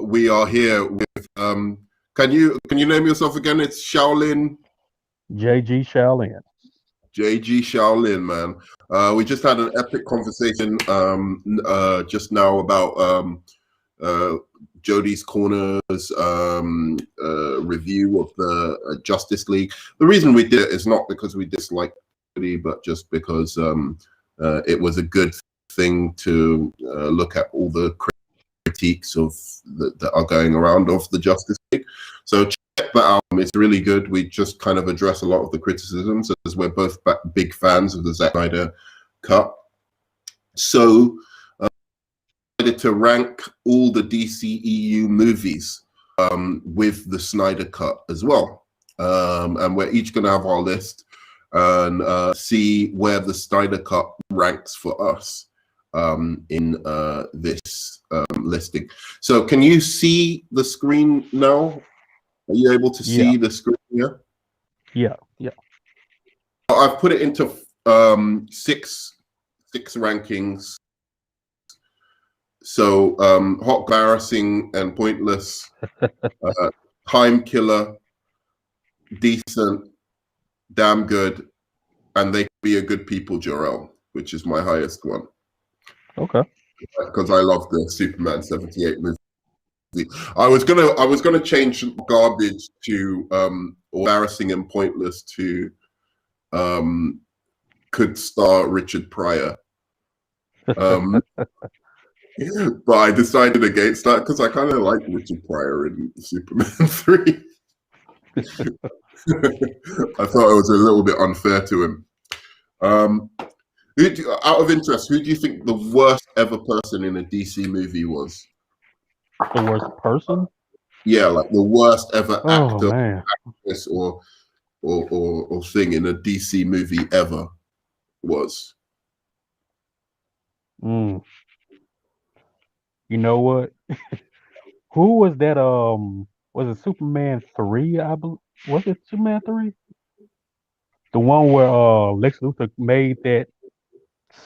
we are here with can you name yourself again? It's Shaolin. JG Shaolin. JG Shaolin, man. We just had an epic conversation just now about uh, Jodie's Corner's review of the Justice League. The reason we did it is not because we dislike Jodie, but just because it was a good thing to look at all the critiques of that are going around of the Justice League. So check that out. It's really good. We just kind of address a lot of the criticisms as we're both big fans of the Zack Snyder cut. So decided to rank all the DCEU movies with the Snyder cut as well. And we're each going to have our list and see where the Snyder cut ranks for us in this listing. So can you see the screen now? Are you able to see the screen here? Yeah. I've put it into six rankings. So hot, embarrassing, and pointless, time killer, decent, damn good, and they be a good people, Jor-El, which is my highest one. Okay. Because I love the Superman 78 movie. I was gonna change garbage to embarrassing and pointless to could star Richard Pryor. But I decided against that because I kind of like Richard Pryor in Superman 3. I thought it was a little bit unfair to him. Out of interest, who do you think the worst ever person in a DC movie was? The worst person? Yeah, like the worst ever actor, man. actress, or thing in a DC movie ever was. You know what? Who was that? Was it Superman 3? I believe. Was it Superman 3? The one where Lex Luthor made that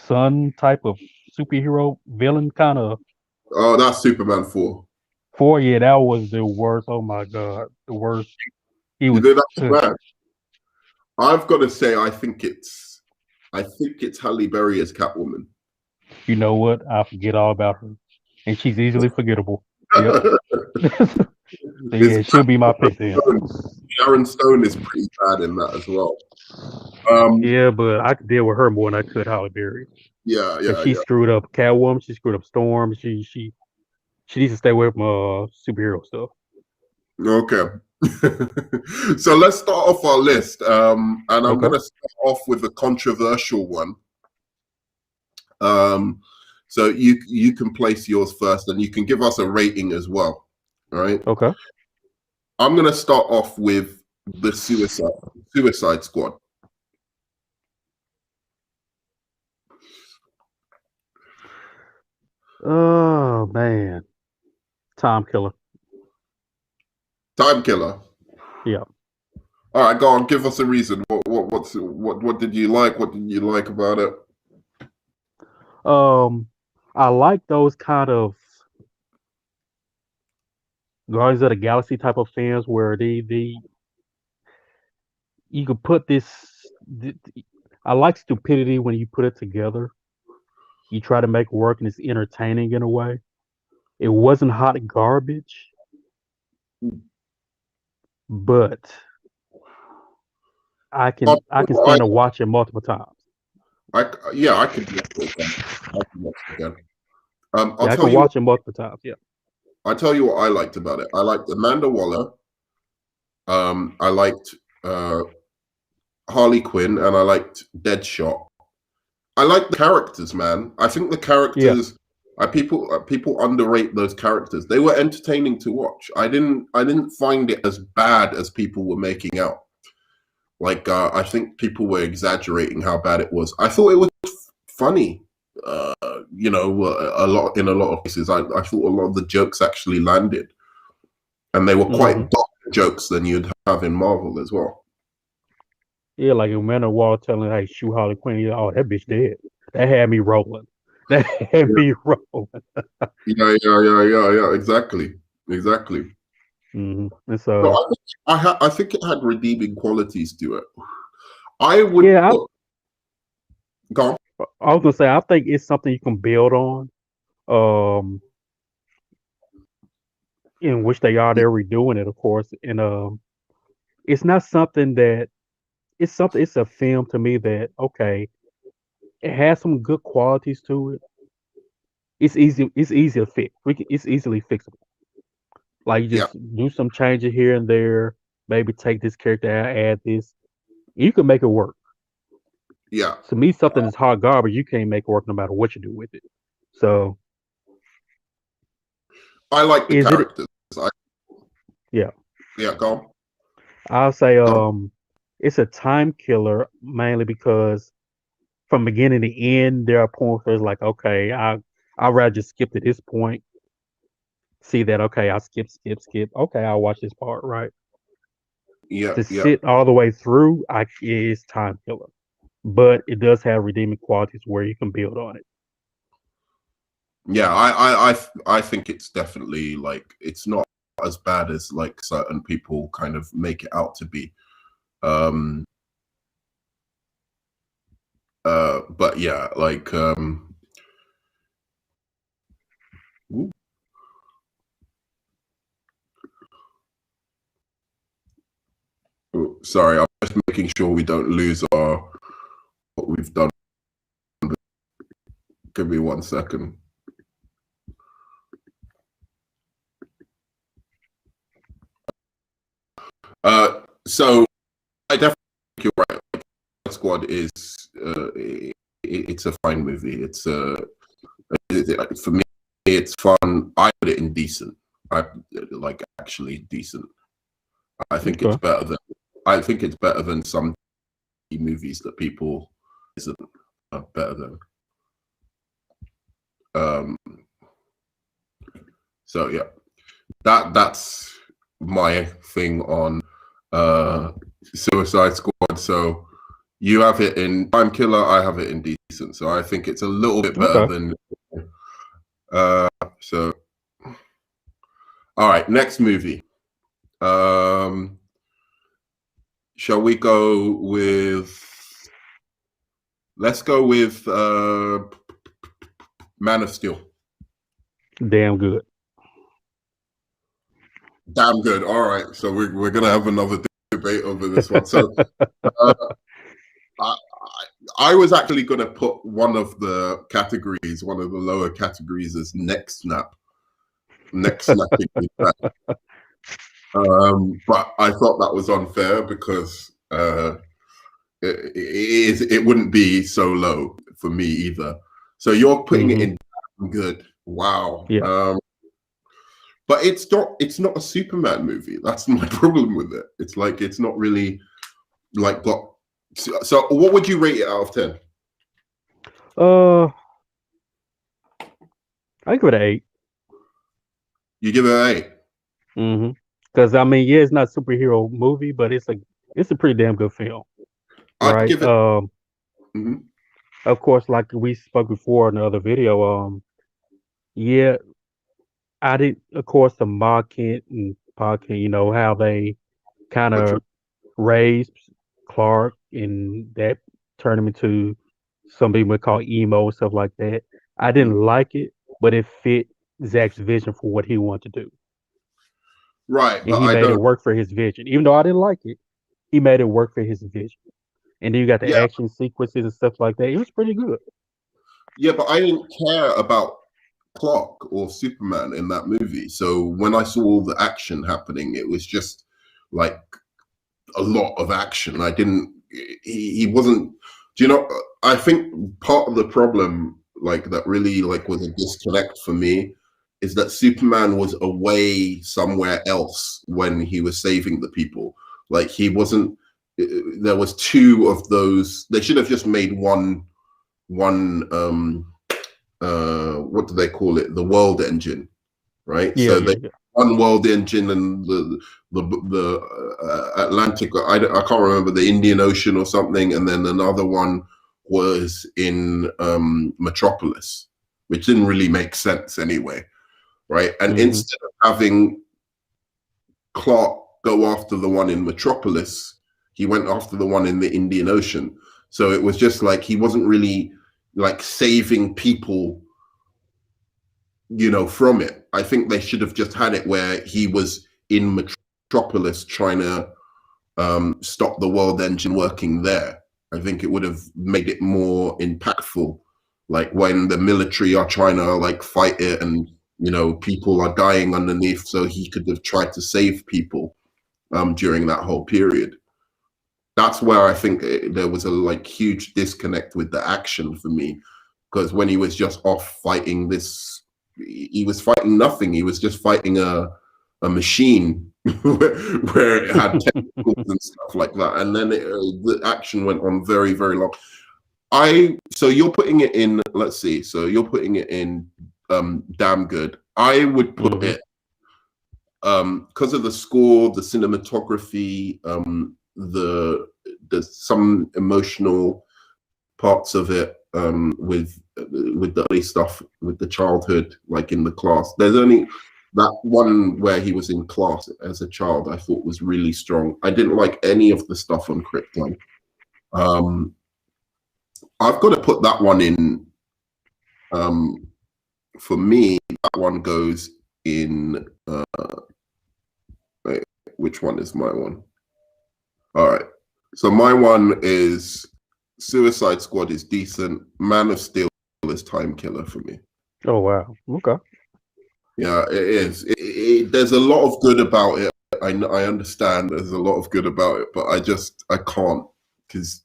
sun type of superhero villain kind of. Oh, that's Superman 4. 4, yeah, that was the worst. Oh my God, the worst. He was. That's bad. I've got to say, I think it's Halle Berry as Catwoman. You know what? I forget all about her, and she's easily forgettable. Yep. So yeah, she'll be my pick then. Sharon Stone is pretty bad in that as well. Yeah, but I could deal with her more than I could Halle Berry. Yeah. She screwed up Catwoman. She screwed up Storm. She needs to stay away from superhero stuff. Okay. So let's start off our list, and I'm going to start off with a controversial one. So you can place yours first, and you can give us a rating as well. All right. Okay. I'm going to start off with the Suicide Squad. Oh man, time killer. Time killer. Yeah. All right, go on. Give us a reason. What did you like? What did you like about it? I like those kind of Guardians of the Galaxy type of fans where you could put this. I like stupidity when you put it together. You try to make it work and it's entertaining in a way. It wasn't hot garbage, but I can stand to watch it multiple times. I could watch it again. I can watch it multiple times. Yeah. I'll tell you what I liked about it. I liked Amanda Waller. I liked Harley Quinn, and I liked Deadshot. I like the characters, man. I think the characters, people underrate those characters. They were entertaining to watch. I didn't find it as bad as people were making out. Like I think people were exaggerating how bad it was. I thought it was funny. A lot of cases. I thought a lot of the jokes actually landed, and they were quite darker jokes than you'd have in Marvel as well. Yeah, like Amanda Waller telling, "Hey, shoot Harley Quinn." Oh, that bitch dead. That had me rolling. That had me rolling. Yeah, exactly. exactly. And So so, I think it had redeeming qualities to it. I would yeah, put, go on. I was gonna say I think it's something you can build on. Um, in which they're redoing it, of course, and it's not something that it's a film to me that okay, it has some good qualities to it. It's easy to fix. It's easily fixable. Like you Yeah, just do some changes here and there, maybe take this character out, add this. You can make it work. yeah. To me, something that's hot garbage, you can't make it work no matter what you do with it. So I like the is it? characters. I, Yeah, yeah, go on. I'll say Go on. it's a time killer mainly because from beginning to end, there are points where it's like, okay, I'd rather just skip to this point. See that, okay, I'll skip. Okay, I'll watch this part, right? Yeah, To yeah, sit all the way through, is time killer. But it does have redeeming qualities where you can build on it. yeah. I think it's definitely like it's not as bad as like certain people kind of make it out to be. Um, but yeah, like ooh, sorry, I'm just making sure we don't lose our what we've done. Give me 1 second. So I definitely think you're right. Squad is it's a fine movie. It's for me, it's fun. I put it in decent. I like actually decent. I think it's Okay. better than I think it's better than some movies that people isn't better than. Um, so yeah, that's my thing on Suicide Squad. So you have it in Time Killer, I have it in decent. So I think it's a little bit better Okay. than. So all right, next movie. Um, shall we go with? Let's go with Man of Steel. Damn good. Damn good. All right, so we're gonna have another debate over this one. So I, I was actually gonna put one of the categories, one of the lower categories, as neck snap, neck snapping. But I thought that was unfair because it wouldn't be so low for me either. So you're putting it hmm in good. Wow. Yeah. But it's not a Superman movie. That's my problem with it. It's like it's not really like got. So what would you rate it out of 10? Uh, I give it an 8. You give it an 8. Because I mean, yeah, it's not a superhero movie, but it's a pretty damn good film, I'd right? give it. Mhm. Of course, like we spoke before in the other video, yeah, I did, of course, the Ma Kent and Pa Kent, how they kind But you, of raised Clark and that turned him into something we call emo and stuff like that. I didn't like it, but it fit Zach's vision for what he wanted to do. right, And but he I made it don't. work for his vision. Even though I didn't like it, he made it work for his vision. And then you got the Yeah, action sequences and stuff like that. It was pretty good. yeah, but I didn't care about Clark or Superman in that movie. So when I saw all the action happening, it was just like a lot of action. I didn't. He wasn't. Do you know? I think part of the problem, like that, really like was a disconnect for me, is that Superman was away somewhere else when he was saving the people. Like he wasn't. There was two of those. They should have just made one. What do they call it? The world engine, right? Yeah, So yeah, they yeah. one world engine and the Atlantic. I can't remember the Indian Ocean or something, and then another one was in Metropolis, which didn't really make sense anyway. right? And Mm-hmm. instead of having Clark go after the one in Metropolis, he went after the one in the Indian Ocean. So it was just like he wasn't really like saving people, you know, from it. I think they should have just had it where he was in Metropolis trying to stop the world engine working there. I think it would have made it more impactful, like when the military are trying to like fight it and, you know, people are dying underneath, so he could have tried to save people during that whole period. That's where I think there was a like huge disconnect with the action for me, because when he was just off fighting this, he was fighting nothing. He was just fighting a machine where it had tentacles and stuff like that, and then the action went on very, very long. So you're putting it in. Let's see. So you're putting it in damn good. I would put it because of the score, the cinematography, the some emotional parts of it with the early stuff with the childhood, like in the class. There's only that one where he was in class as a child I thought was really strong. I didn't like any of the stuff on Krypton. I've got to put that one in. For me, that one goes in. Wait, which one is my one? All right. So my one is Suicide Squad is decent. Man of Steel is time killer for me. Oh wow. Okay. Yeah, it is. There's a lot of good about it. I understand there's a lot of good about it, but I can't because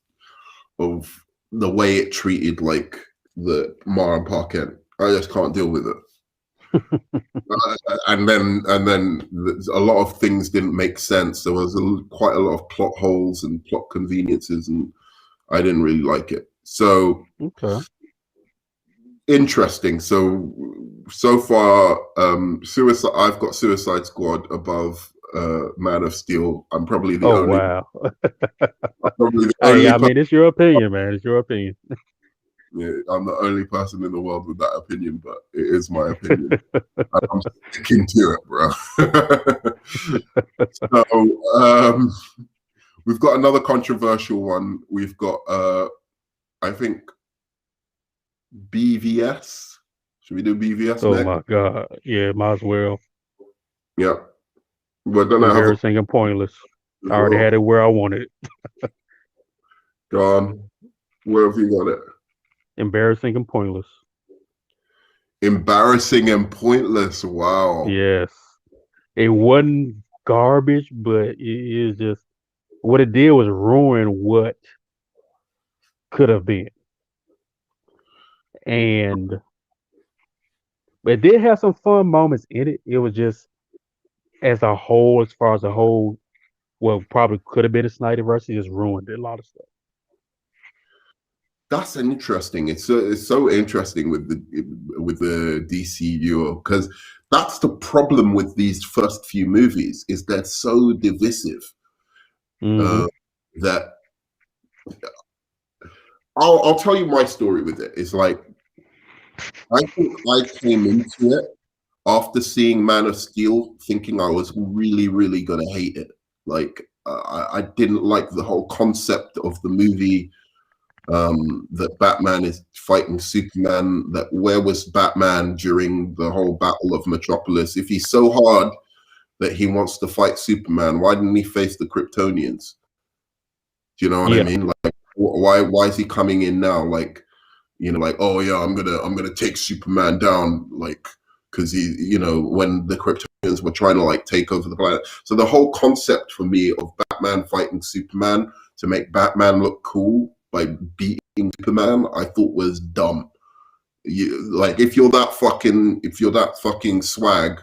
of the way it treated like the Mara Parkent. I just can't deal with it. And then a lot of things didn't make sense. There was quite a lot of plot holes and plot conveniences, and I didn't really like it. So okay. Interesting. So far, Suicide. I've got Suicide Squad above Man of Steel. I'm probably the Oh only. wow. I'm probably the Hey, only I mean, it's your opinion, man. It's your opinion. Yeah, I'm the only person in the world with that opinion, but it is my opinion. I'm sticking to it, bro. So we've got another controversial one. We've got, I think, BVS. Should we do BVS Oh next? my God. Yeah, might as well. Yeah. We're going to have Embarrassing and pointless. I already had it where I wanted it. Go on. Where have you got it? Embarrassing and pointless. Embarrassing and pointless. Wow. Yes. It wasn't garbage, but it is just what it did was ruin what could have been. And it did have some fun moments in it. It was just as a whole, as far as a whole, well, probably could have been a Snyder versus just ruined a lot of stuff. That's interesting. It's so interesting with the DCEU, because that's the problem with these first few movies, is they're so divisive that I'll tell you my story with it. It's like I think I came into it after seeing Man of Steel, thinking I was really, really gonna hate it. Like I didn't like the whole concept of the movie. That Batman is fighting Superman, that where was Batman during the whole battle of Metropolis? If he's so hard that he wants to fight Superman, why didn't he face the Kryptonians? Do you know what I mean? Like, why is he coming in now? Like, you know, like, oh yeah, I'm gonna take Superman down, like, because he, you know, when the Kryptonians were trying to like take over the planet. So the whole concept for me of Batman fighting Superman to make Batman look cool by beating Superman, I thought was dumb. Like, if you're that fucking swag,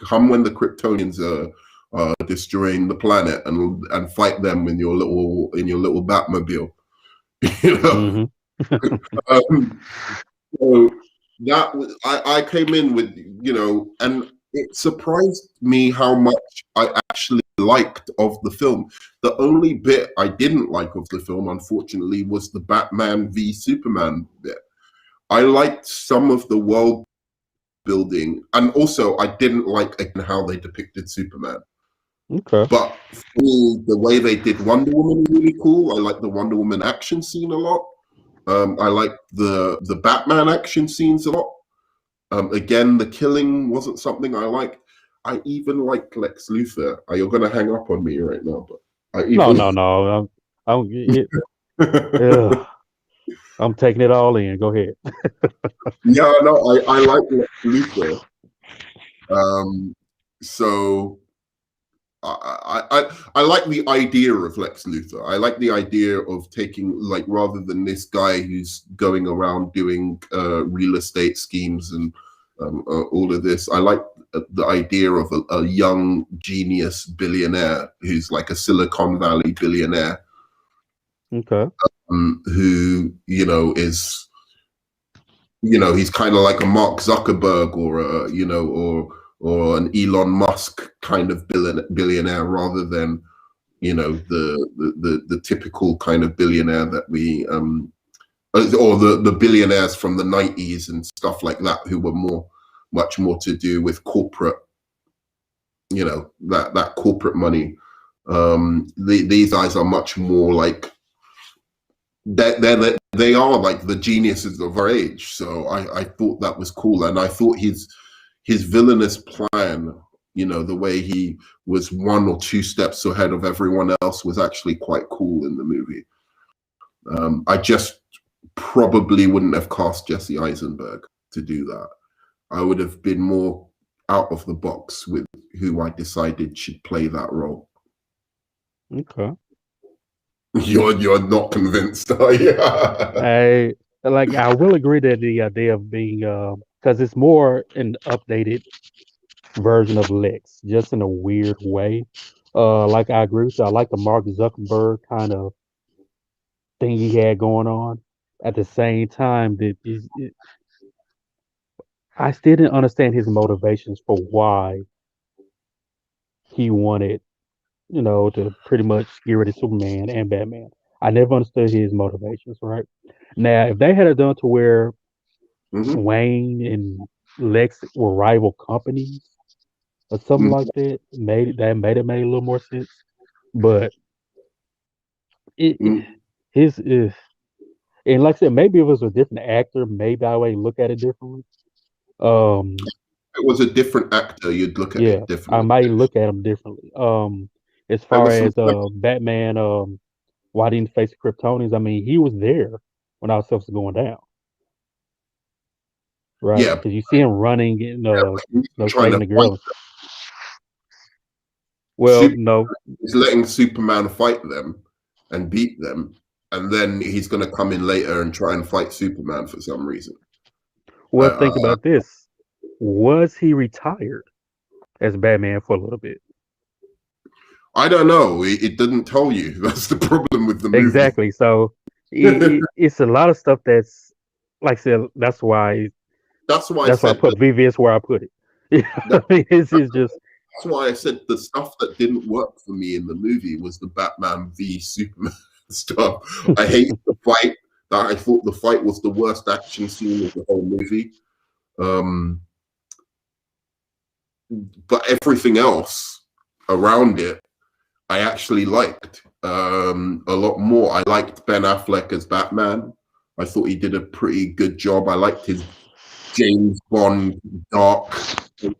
come when the Kryptonians are destroying the planet and fight them in your little Batmobile. You know. So that I came in with, you know, and it surprised me how much I actually liked of the film. The only bit I didn't like of the film, unfortunately, was the Batman v Superman bit. I liked some of the world building, and also I didn't like again how they depicted Superman. Okay. But for me, the way they did Wonder Woman is really cool. I like the Wonder Woman action scene a lot. I like the Batman action scenes a lot. Again, the killing wasn't something I liked. I even like Lex Luthor. You're going to hang up on me right now, but I No, even no, no. Ugh, I'm taking it all in. Go ahead. yeah, no, I like Lex Luthor. So I like the idea of Lex Luthor. I like the idea of taking, like, rather than this guy who's going around doing real estate schemes and all of this. I like the idea of a young genius billionaire who's like a Silicon Valley billionaire, Okay. who is he's kind of like a Mark Zuckerberg or or an Elon Musk kind of billionaire rather than the typical kind of billionaire that we or the billionaires from the 90s and stuff like that, who were much more to do with corporate, that corporate money. These guys are much more like they are like the geniuses of our age. So I thought that was cool, and I thought his villainous plan, the way he was 1 or 2 steps ahead of everyone else, was actually quite cool in the movie. I just probably wouldn't have cast Jesse Eisenberg to do that. I would have been more out of the box with who I decided should play that role. Okay. You're not convinced, are you? I will agree that the idea of being because it's more an updated version of Lex, just in a weird way. Like I agree with you. I like the Mark Zuckerberg kind of thing he had going on. At the same time, I still didn't understand his motivations for why he wanted, to pretty much get rid of Superman and Batman. I never understood his motivations, right? Now, if they had it done to where Mhm. Wayne and Lex were rival companies or something like that, made it made a little more sense. But it Mhm. his is and like I said, maybe if it was a different actor, maybe I would look at it differently. Um, If it was a different actor, you'd look at yeah, it I differently. might look at him differently. As There far was some as Batman, why didn't he face the Kryptonians? I mean, he was there when all stuff was going down, right? yeah, Because you see him running and he's trying saving to the fight girl. Well, Superman no, is letting Superman fight them and beat them, and then he's going to come in later and try and fight Superman for some reason. well, Uh, think about this. Was he retired as Batman for a little bit? I don't know. It didn't tell you. That's the problem with the movie. Exactly. So it's a lot of stuff that's like I said. That's why I That's why I said put VVS where I put it. that. It's just That's why I said the stuff that didn't work for me in the movie was the Batman v Superman stuff. I hated the fight. I thought the fight was the worst action scene of the whole movie. Um, but everything else around it, I actually liked a lot more. I liked Ben Affleck as Batman. I thought he did a pretty good job. I liked his James Bond dark, the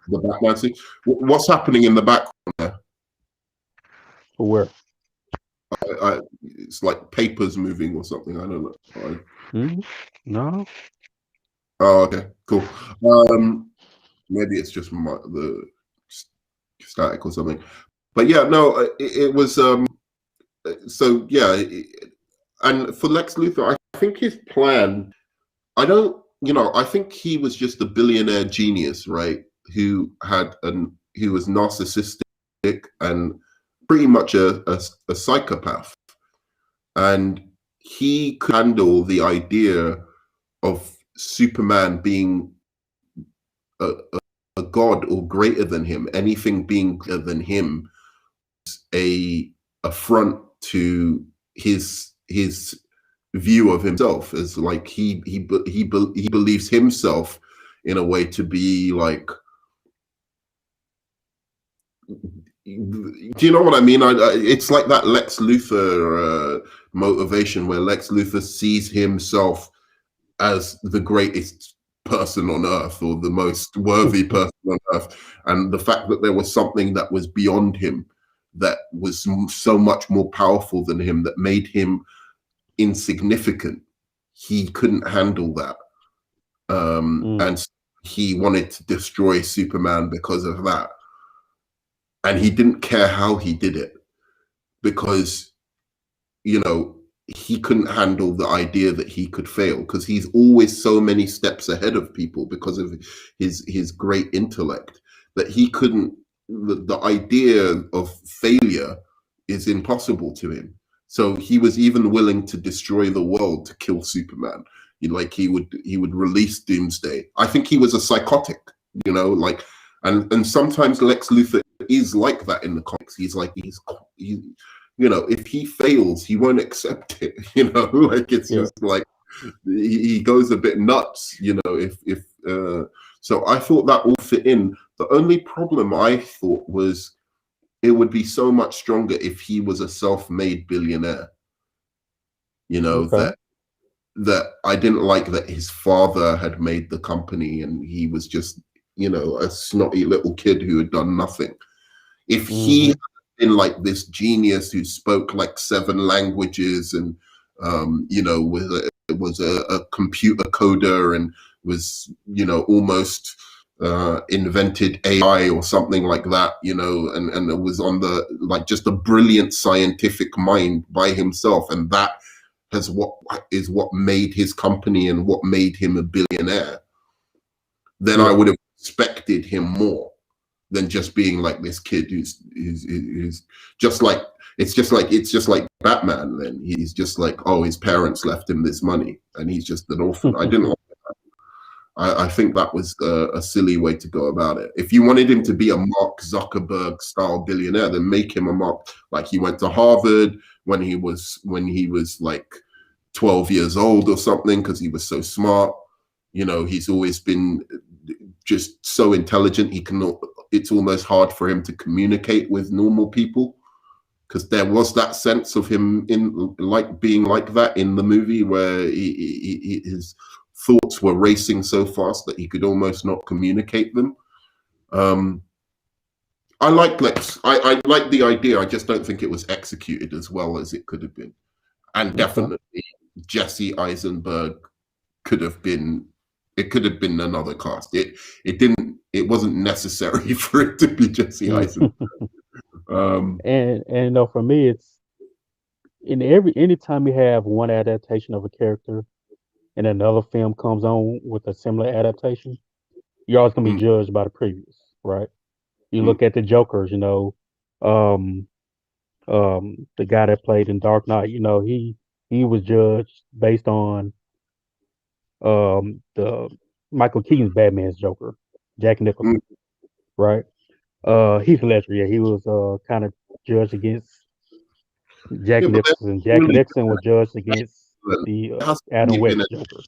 Batman scene. What's happening in the background there? where. It's like papers moving or something. I don't know. No. Oh, okay, cool. Maybe it's just the static or something. But yeah, no, it was. So yeah, and for Lex Luthor, I think his plan. I don't. I think he was just a billionaire genius, right? Who was narcissistic and pretty much a psychopath, and he could handle the idea of Superman being a, a god or greater than him, anything being greater than him, a affront to his view of himself, as like he believes himself in a way to be like, do you know what I mean? It's like that Lex Luthor motivation, where Lex Luthor sees himself as the greatest person on earth, or the most worthy person on earth, and the fact that there was something that was beyond him, that was so much more powerful than him, that made him insignificant. He couldn't handle that, and he wanted to destroy Superman because of that. And he didn't care how he did it, because, you know, he couldn't handle the idea that he could fail, because he's always so many steps ahead of people because of his great intellect, that he couldn't, the idea of failure is impossible to him. So he was even willing to destroy the world to kill Superman. He would release Doomsday. I think he was a psychotic, you know, like, and sometimes Lex Luthor is like that in the comics. He's like, he's you know, if he fails, he won't accept it. You know, like, it's just like he goes a bit nuts. You know, so I thought that all fit in. The only problem I thought was it would be so much stronger if he was a self-made billionaire. You know, that I didn't like that his father had made the company and he was just, you know, a snotty little kid who had done nothing. If he had been like this genius who spoke like 7 languages and, you know, was a computer coder and was, you know, almost invented AI or something like that, you know, and it was on the, like, just a brilliant scientific mind by himself, and that is what made his company and what made him a billionaire, then I would have expected him more than just being like this kid who's just like, it's just like Batman. Then he's just like, oh, his parents left him this money and he's just an orphan. I didn't like that. I think that was a silly way to go about it. If you wanted him to be a Mark Zuckerberg style billionaire, then make him a Mark, like he went to Harvard when he was like 12 years old or something, because he was so smart. You know, he's always been just so intelligent. It's almost hard for him to communicate with normal people, because there was that sense of him in like being like that in the movie, where his thoughts were racing so fast that he could almost not communicate them. I like Lex. I like the idea. I just don't think it was executed as well as it could have been. And definitely Jesse Eisenberg could have been. It could have been another cast. It wasn't necessary for it to be Jesse Eisenberg. And for me, it's anytime you have one adaptation of a character and another film comes on with a similar adaptation, you're always gonna be judged by the previous, right? You look at the Jokers, you know, the guy that played in Dark Knight, you know, he was judged based on the Michael Keaton's Batman's Joker, Jack Nicholson, right? Heath Ledger, he was kind of judged against Jack Nicholson. Jack Nicholson was judged against the Adam West Joker.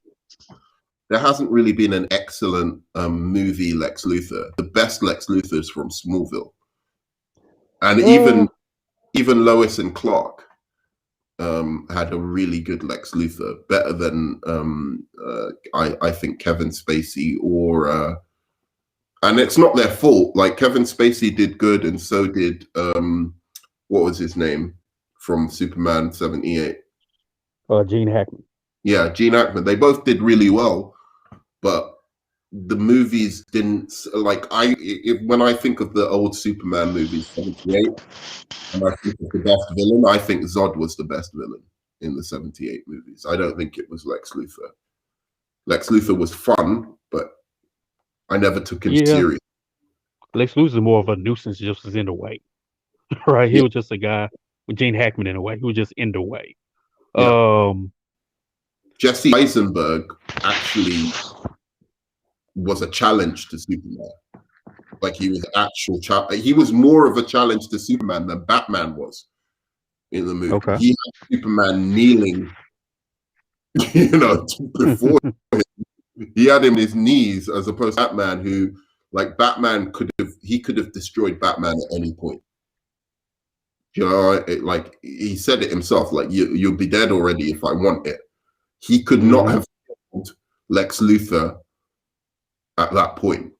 There hasn't really been an excellent movie Lex Luthor. The best Lex Luthor is from Smallville, and even Lois and Clark had a really good Lex Luthor, better than I think Kevin Spacey or. And it's not their fault. Like, Kevin Spacey did good, and so did what was his name from Superman 78? Gene Hackman. Yeah, Gene Hackman. They both did really well, but the movies didn't, like, when I think of the old Superman movies, 78, and I think of the best villain, I think Zod was the best villain in the 78 movies. I don't think it was Lex Luthor. Lex Luthor was fun, but I never took him serious. Lex Luthor is more of a nuisance, just as in the way, right? He was just a guy with Gene Hackman in a way. He was just in the way. Jesse Eisenberg actually was a challenge to Superman. Like, he was he was more of a challenge to Superman than Batman was in the movie. He had Superman kneeling, you know, before him. He had him on his knees as opposed to Batman, who, like, Batman could have destroyed Batman at any point. You know, like he said it himself, like you'll be dead already if I want it. He could not have killed Lex Luthor at that point,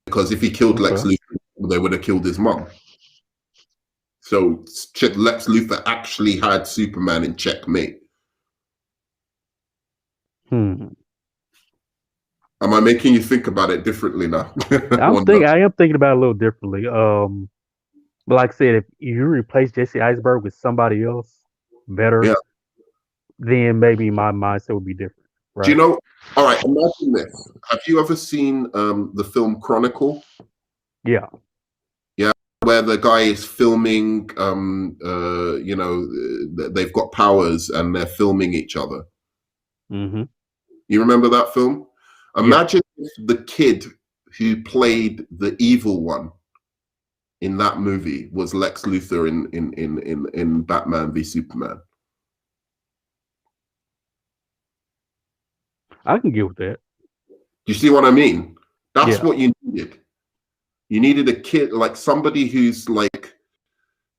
because if he killed Lex Luthor, they would have killed his mom. So Lex Luthor actually had Superman in checkmate. Hmm. Am I making you think about it differently now? I am thinking about it a little differently. But like I said, if you replace Jesse Eisenberg with somebody else better, Yeah. then maybe my mindset would be different. Right? Do you know? All right, imagine this. Have you ever seen the film Chronicle? Yeah. Yeah, where the guy is filming. You know, they've got powers and they're filming each other. Mm-hmm. You remember that film? Imagine if the kid who played the evil one in that movie was Lex Luthor in Batman v Superman. I can get with that. You see what I mean? That's what you needed. You needed a kid, like somebody who's like,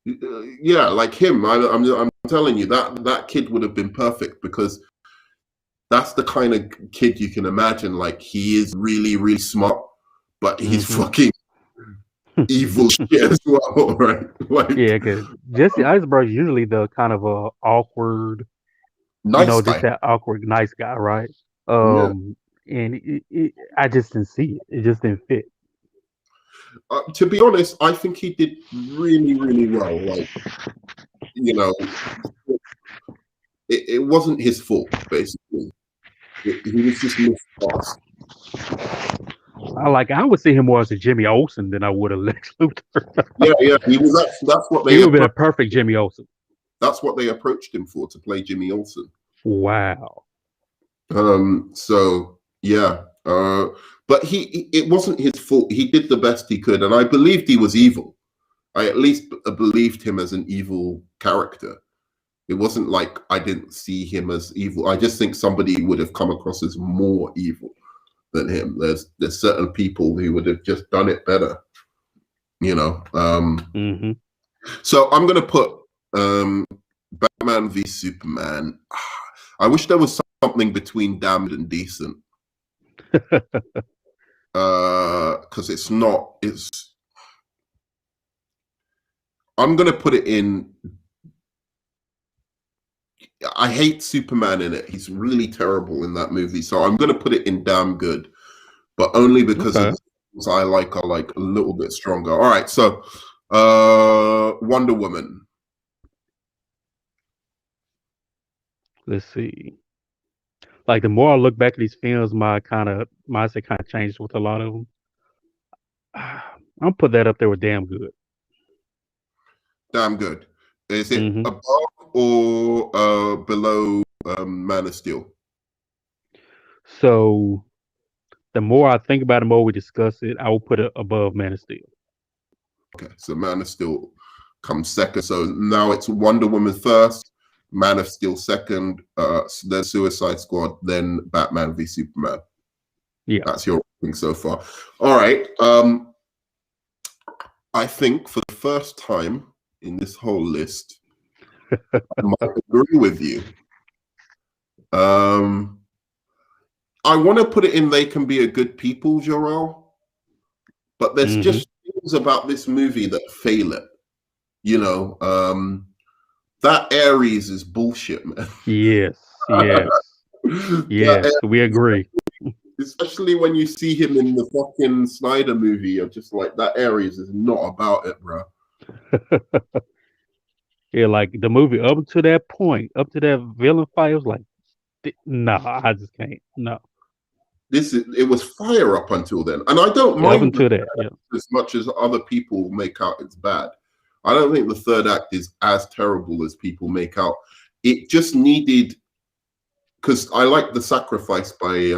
like him. I'm telling you that kid would have been perfect, because that's the kind of kid you can imagine. Like, he is really, really smart, but he's fucking evil shit as well, right? Like, yeah, because Jesse Eisenberg is usually the kind of awkward, nice just guy. that awkward nice guy, right? Yeah. And I just didn't see it. It just didn't fit. To be honest, I think he did really, really well. Like, you know, it wasn't his fault, basically. He was just miscast. I would see him more as a Jimmy Olsen than I would a Lex Luthor. yeah, he was. That's what they. He would have been a perfect Jimmy Olsen. That's what they approached him for, to play Jimmy Olsen. Wow. So yeah. But it wasn't his fault. He did the best he could, and I believed he was evil. I at least believed him as an evil character. It wasn't like I didn't see him as evil. I just think somebody would have come across as more evil than him. There's certain people who would have just done it better, you know. So I'm gonna put Batman v Superman. I wish there was something between damned and decent. Because it's not. I'm gonna put it in. I hate Superman in it. He's really terrible in that movie. So I'm gonna put it in damn good, but only because of the things I like are like a little bit stronger. All right, so Wonder Woman. Let's see. Like, the more I look back at these films, my mindset kind of changed with a lot of them. I'll put that up there with damn good. Damn good. Is it above or below Man of Steel? So the more I think about it, the more we discuss it, I will put it above Man of Steel. Okay, so Man of Steel comes second. So now it's Wonder Woman first, Man of Steel second, then Suicide Squad, then Batman v Superman. Yeah, that's your thing so far. All right. I think for the first time in this whole list, I might agree with you. I want to put it in They Can Be a Good People, Jarrell, but there's just things about this movie that fail it. You know, that Ares is bullshit, man. Yes. Yes, we agree. Especially when you see him in the fucking Snyder movie, you're just like, that Ares is not about it, bro. Yeah, like the movie up to that point, up to that villain fight, it was like, no, I just can't. No. It was fire up until then, and I don't mind as much as other people make out it's bad. I don't think the third act is as terrible as people make out. It just needed, because I like the sacrifice by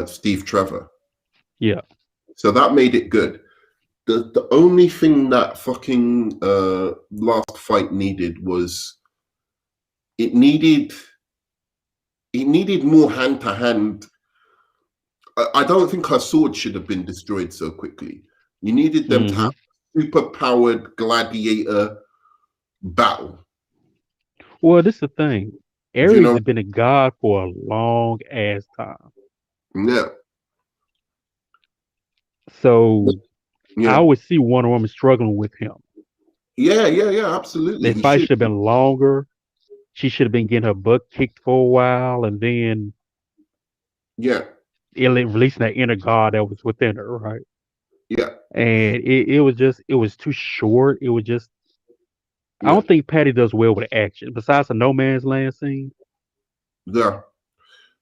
Steve Trevor. Yeah. So that made it good. The only thing that fucking last fight needed was, it needed It needed more hand to hand. I don't think her sword should have been destroyed so quickly. You needed them to have super powered gladiator battle. Well, this is the thing. You Ares know? has been a god for a long ass time. Yeah. So I Yeah. would see Wonder Woman struggling with him. Yeah. Absolutely. That He fight should. should have been longer. She should have been getting her butt kicked for a while, and then Yeah. releasing that inner god that was within her, right? Yeah. And it was too short. It was just I Yeah. don't think Patty does well with action. Besides the No Man's Land scene, Yeah.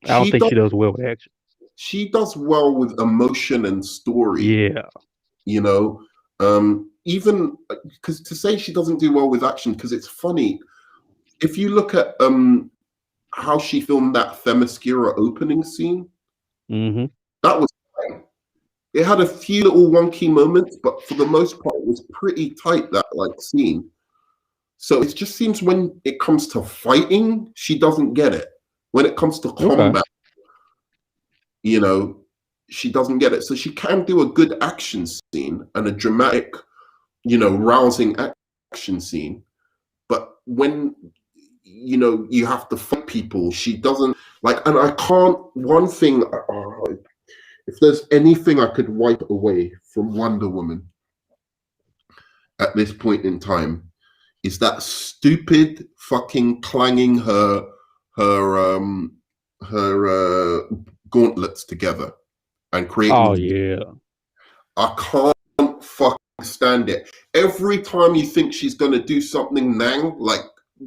I don't She think does she does well with action. she does well with emotion and story, Yeah. you know. Even because to say she doesn't do well with action, because it's funny. If you look at how she filmed that Themyscira opening scene, Mm-hmm. that was fine. It had a few little wonky moments, but for the most part, it was pretty tight, that like scene. So it just seems when it comes to fighting, she doesn't get it. When it comes to Okay. combat, you know, she doesn't get it. So she can do a good action scene and a dramatic, rousing action scene. But when, you have to fight people, she doesn't like, and I can't, one thing, if there's anything I could wipe away from Wonder Woman at this point in time, is that stupid fucking clanging her gauntlets together and creating Oh the. yeah. I can't fucking stand it. Every time you think she's gonna do something nang, like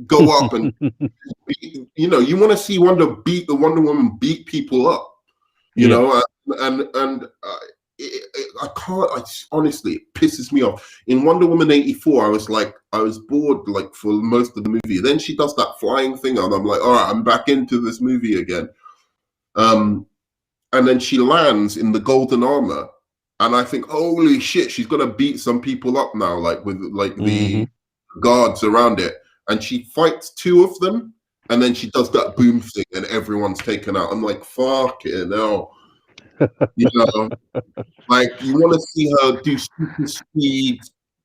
go up and you want to see Wonder Woman beat people up, Yeah. and I can't. Honestly, it pisses me off. In Wonder Woman 84, I was bored like for most of the movie. Then she does that flying thing, and I'm like, all right, I'm back into this movie again. And then she lands in the golden armor, and I think, holy shit, she's gonna beat some people up now, like with like the guards around it, and she fights two of them, and then she does that boom thing, and everyone's taken out. I'm like, fuck it, no, you know, like you want to see her do super speed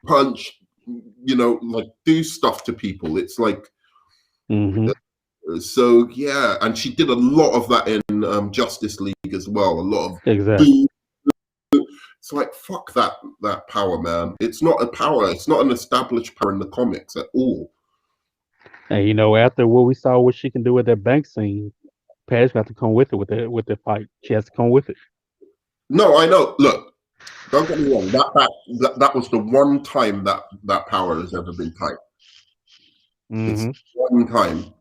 punch, like do stuff to people. It's like. Mm-hmm. So yeah, and she did a lot of that in Justice League as well. A lot of Exactly. boom. It's like fuck that power, man. It's not a power. It's not an established power in the comics at all. And after what we saw, what she can do with that bank scene, Patty's got to come with it with the fight. She has to come with it. No, I know. Look, don't get me wrong. That was the one time that power has ever been tight. It's one time,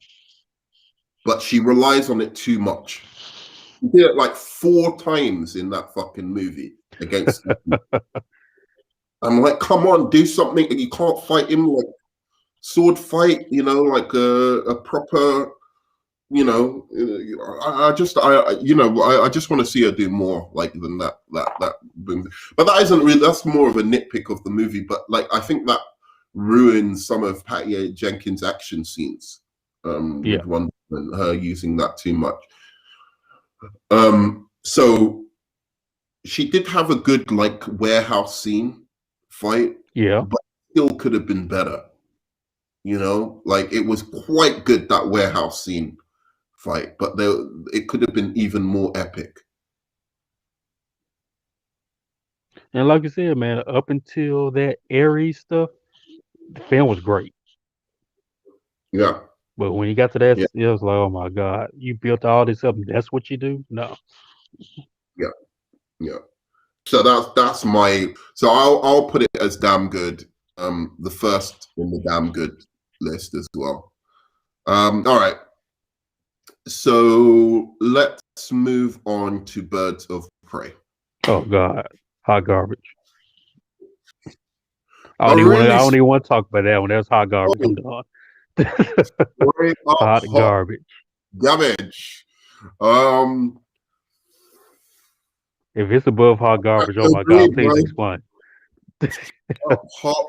but she relies on it too much. She did it like 4 times in that fucking movie against. I'm like, come on, do something. You can't fight him like sword fight, like a proper, I just want to see her do more like than that boom. But that isn't really, that's more of a nitpick of the movie. But like, I think that ruins some of Patty Jenkins' action scenes Yeah. with Wonder Woman, her using that too much. So she did have a good like warehouse scene fight, Yeah. but still could have been better. Like it was quite good, that warehouse scene fight, but it could have been even more epic. And like you said, man, up until that Ares stuff, the film was great. Yeah. But when you got to that, Yeah. it was like, oh my God, you built all this up and that's what you do? No. Yeah. So that's my. So I'll put it as damn good. The first in the damn good list as well. All right. So let's move on to Birds of Prey. Oh God, hot garbage. I Oh, don't really? even want to talk about that one. That's hot garbage. I'm done. Straight up Hot hot garbage. garbage. If it's above hot I garbage, oh my agree, God, please man. explain. Hot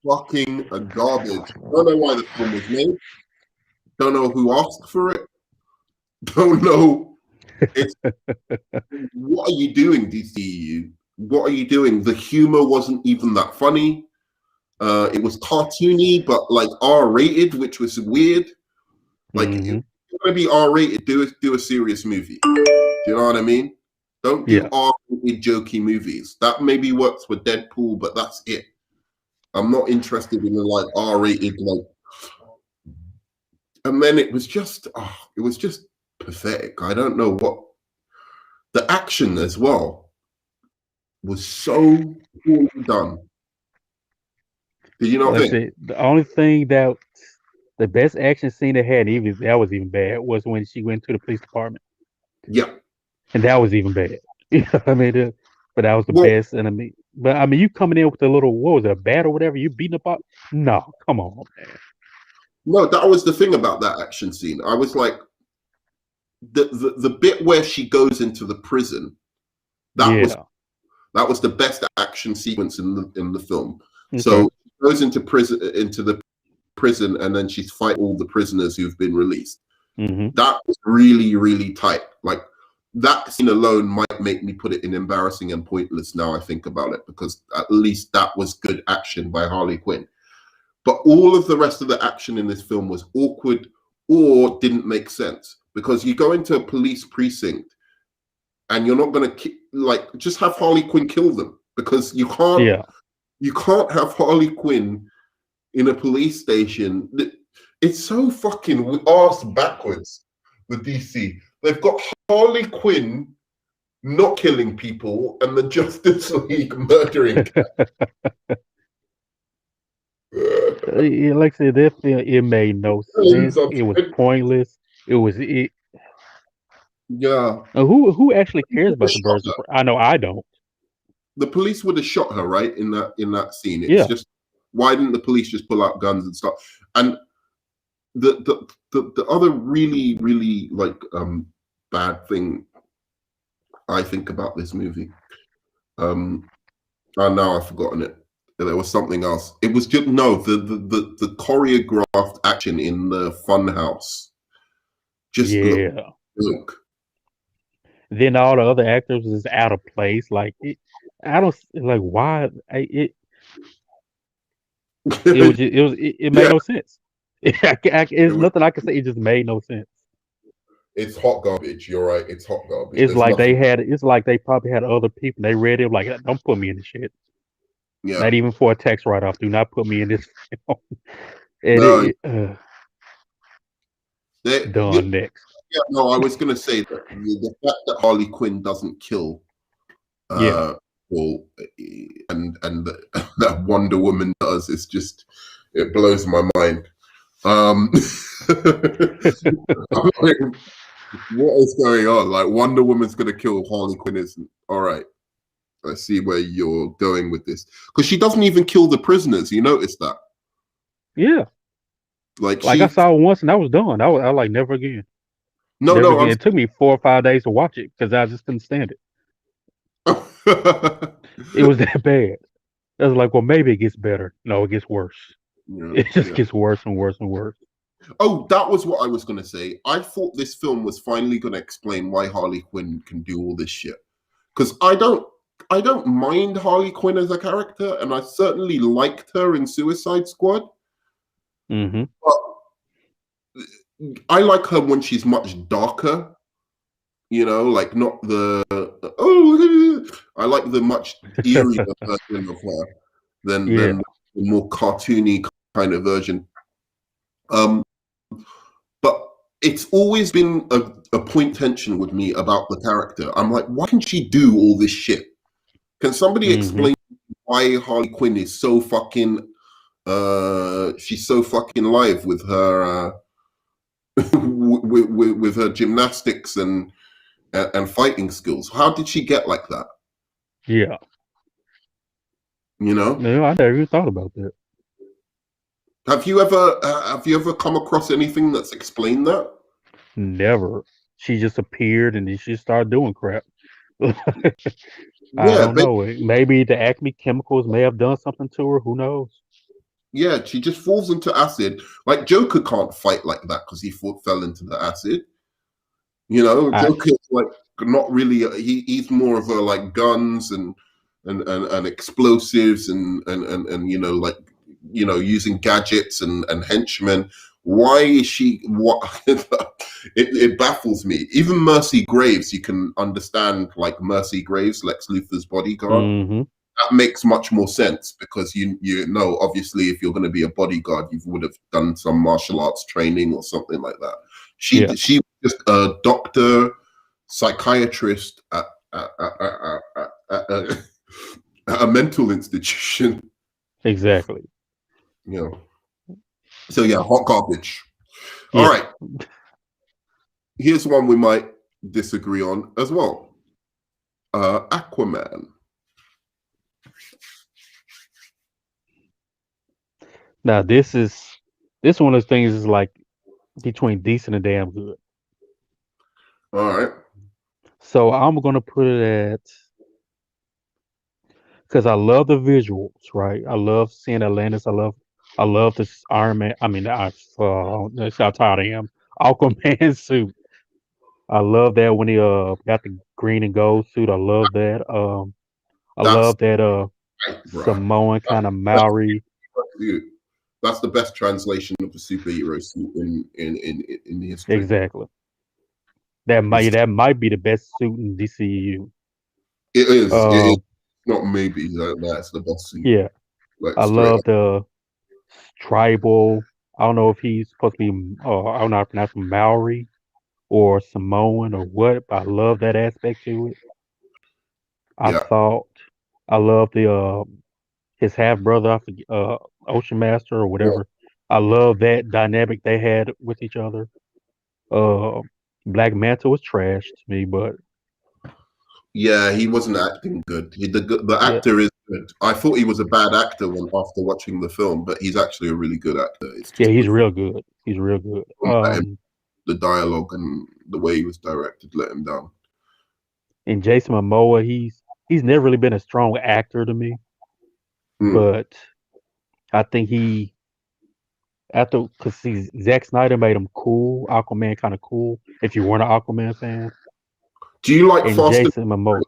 fucking garbage. Don't know why the film was made. Don't know who asked for it. Don't know. It's what are you doing, DCEU? What are you doing? The humor wasn't even that funny. It was cartoony, but like R-rated, which was weird. Like, if Mm-hmm. you're gonna be R-rated, do a serious movie. Do you know what I mean? Don't do Yeah. R-rated jokey movies. That maybe works for Deadpool, but that's it. I'm not interested in the like R-rated like. And then it was just pathetic. I don't know what the action as well was so poorly done. Did you not Like I think? said, the only thing that the best action scene they had, even that was even bad, was when she went to the police department, Yeah. and that was even bad. You know what I mean? But that was the Well, best. And I mean, but I mean, you coming in with a little, what was it, a bat or whatever? You beating up? No, come on, man. no, that was the thing about that action scene. I was like, the bit where she goes into the prison, that was Yeah. that was the best action sequence in the film. Okay. So she goes into the prison, and then she's fighting all the prisoners who've been released. Mm-hmm. That was really, really tight. Like that scene alone might make me put it in embarrassing and pointless now I think about it, because at least that was good action by Harley Quinn. But all of the rest of the action in this film was awkward or didn't make sense, because you go into a police precinct and you're not going to like just have Harley Quinn kill them, because Yeah. you can't have Harley Quinn in a police station. It's so fucking arse backwards. The DC, they've got Harley Quinn not killing people and the Justice League murdering. Like I said, that film, it made no sense. It was pointless. It was it. Yeah, Who actually cares about the birds of prey? I know I don't. the police would have shot her right in that scene. It's Yeah. just, why didn't the police just pull out guns and stuff? And the other really, really like bad thing I think about this movie, and now I've forgotten it. There was something else. It was just no, the choreographed action in the funhouse just looked Yeah. joke. Then all the other actors is out of place. Like it, I don't like why it was just, it made Yeah, no sense. it It's was, nothing I can say. It just made no sense. it's hot garbage. You're right. It's hot garbage. It's There's like they nothing. had. It's like they probably had other people. They read it like, don't put me in this shit. Yeah. Not even for a tax write off. Do not put me in this film. And No. Yeah, done next. no. I was gonna say that the fact that Harley Quinn doesn't kill Yeah. Well, and that Wonder Woman does, it's just, it blows my mind. I'm like, what is going on? Like, Wonder Woman's gonna kill Harley Quinn, isn't? All right, I see where you're going with this, because she doesn't even kill the prisoners. You notice that? Yeah. Like Like I she, saw it once and I was done. I was like, never again. no, Never no, again. It took me 4 or 5 days to watch it because I just couldn't stand it. It was that bad. I was like, well, maybe it gets better. No, it gets worse. yeah, It just yeah. gets worse and worse and worse. Oh, that was what I was going to say. I thought this film was finally going to explain why Harley Quinn can do all this shit. Because I don't mind Harley Quinn as a character, and I certainly liked her in Suicide Squad. Mm-hmm. But I like her when she's much darker. You know, like not the I like the much eerier version of her than Yeah. the more cartoony kind of version. But it's always been a point tension with me about the character. I'm like, why can she do all this shit? Can somebody Mm-hmm. explain why Harley Quinn is so fucking she's so fucking live with her with her gymnastics and fighting skills? How did she get like that? Yeah. You know? No, I never even thought about that. Have you ever come across anything that's explained that? Never. She just appeared and then she started doing crap. I Yeah, don't know. Maybe the Acme chemicals may have done something to her. Who knows? yeah, she just falls into acid. Like Joker can't fight like that because he fell into the acid. You know, I Joker's like not really. He's more of a like guns and explosives and you know like using gadgets and henchmen. Why is she? What it baffles me. Even Mercy Graves, you can understand like Mercy Graves, Lex Luthor's bodyguard. mm-hmm. That makes much more sense because you know obviously if you're going to be a bodyguard you would have done some martial arts training or something like that. Yeah, She was just a doctor psychiatrist at a mental institution, exactly. you know. So yeah, hot garbage. All Yeah. right, here's one we might disagree on as well. Aquaman. Now this one of those things is like between decent and damn good. All right, So I'm gonna put it at because I love the visuals, right? I love seeing Atlantis. I love this Iron Man. I mean, that's how tired I am. Aquaman suit. I love that when he got the green and gold suit. I love that. I that's love that right, bro. Samoan kind of Maori. That's the best translation of a superhero suit in history. Exactly. It's, That might be the best suit in DCEU. it is. It is Um, not maybe. That's the best suit. yeah, Like I straight love up. the tribal. I don't know if he's supposed to be. I don't know how to pronounce him, Maori or Samoan or what. But I love that aspect to it. I Yeah. thought I love the his half brother, I forget, Ocean Master or Yeah. whatever. I love that dynamic they had with each other. Uh, Black Manta was trash to me, but Yeah, he wasn't acting good. The yeah, actor is good. I thought he was a bad actor after watching the film, but he's actually a really good actor. It's yeah, just he's real good. He's real good. the dialogue and the way he was directed let him down. And Jason Momoa, he's never really been a strong actor to me, Mm. but I think he after because Zack Snyder made him cool, Aquaman kind of cool. If you weren't an Aquaman fan, Do you like and Fast and Jason Momoa,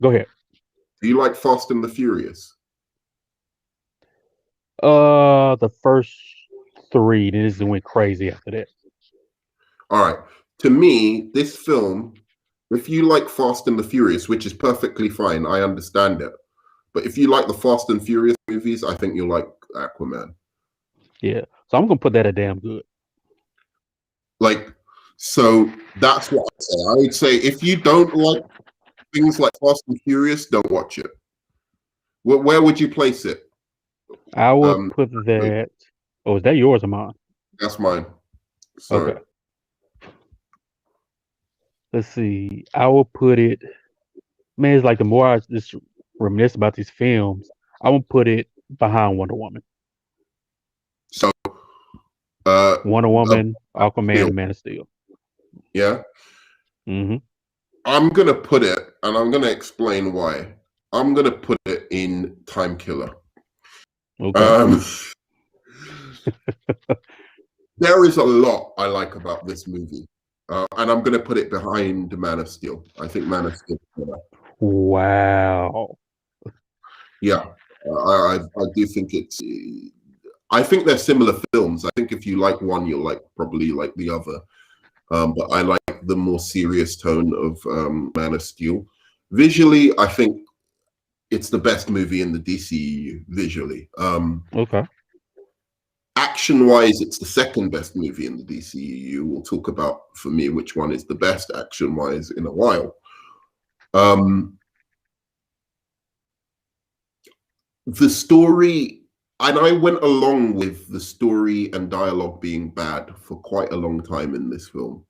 go ahead. Do you like Fast and the Furious? The first three, then it went crazy after that. All right. To me, this film, if you like Fast and the Furious, which is perfectly fine, I understand it. But if you like the Fast and Furious movies, I think you'll like Aquaman. Yeah, so I'm gonna put that at damn good. Like, so that's what I say. I would say if you don't like things like Fast and Furious, don't watch it. Where would you place it? I would Um, put that. Oh, is that yours or mine? that's mine. Sorry. Okay. Let's see. I will put it. Man, it's like the more I just reminisce about these films, I will put it behind Wonder Woman. So, uh, Wonder Woman, Aquaman, Steel. and Man of Steel. Yeah. Hmm. I'm gonna put it, and I'm gonna explain why. I'm gonna put it in Time Killer. Okay. Um, there is a lot I like about this movie, and I'm gonna put it behind Man of Steel. I think Man of Steel. Wow. Yeah, I do think it's. I think they're similar films. I think if you like one, you'll probably like the other. But I like the more serious tone of Man of Steel. Visually, I think it's the best movie in the DCEU visually. Okay. Action-wise, it's the second best movie in the DCEU. We'll talk about for me which one is the best action-wise in a while. The story, and I went along with the story and dialogue being bad for quite a long time in this film.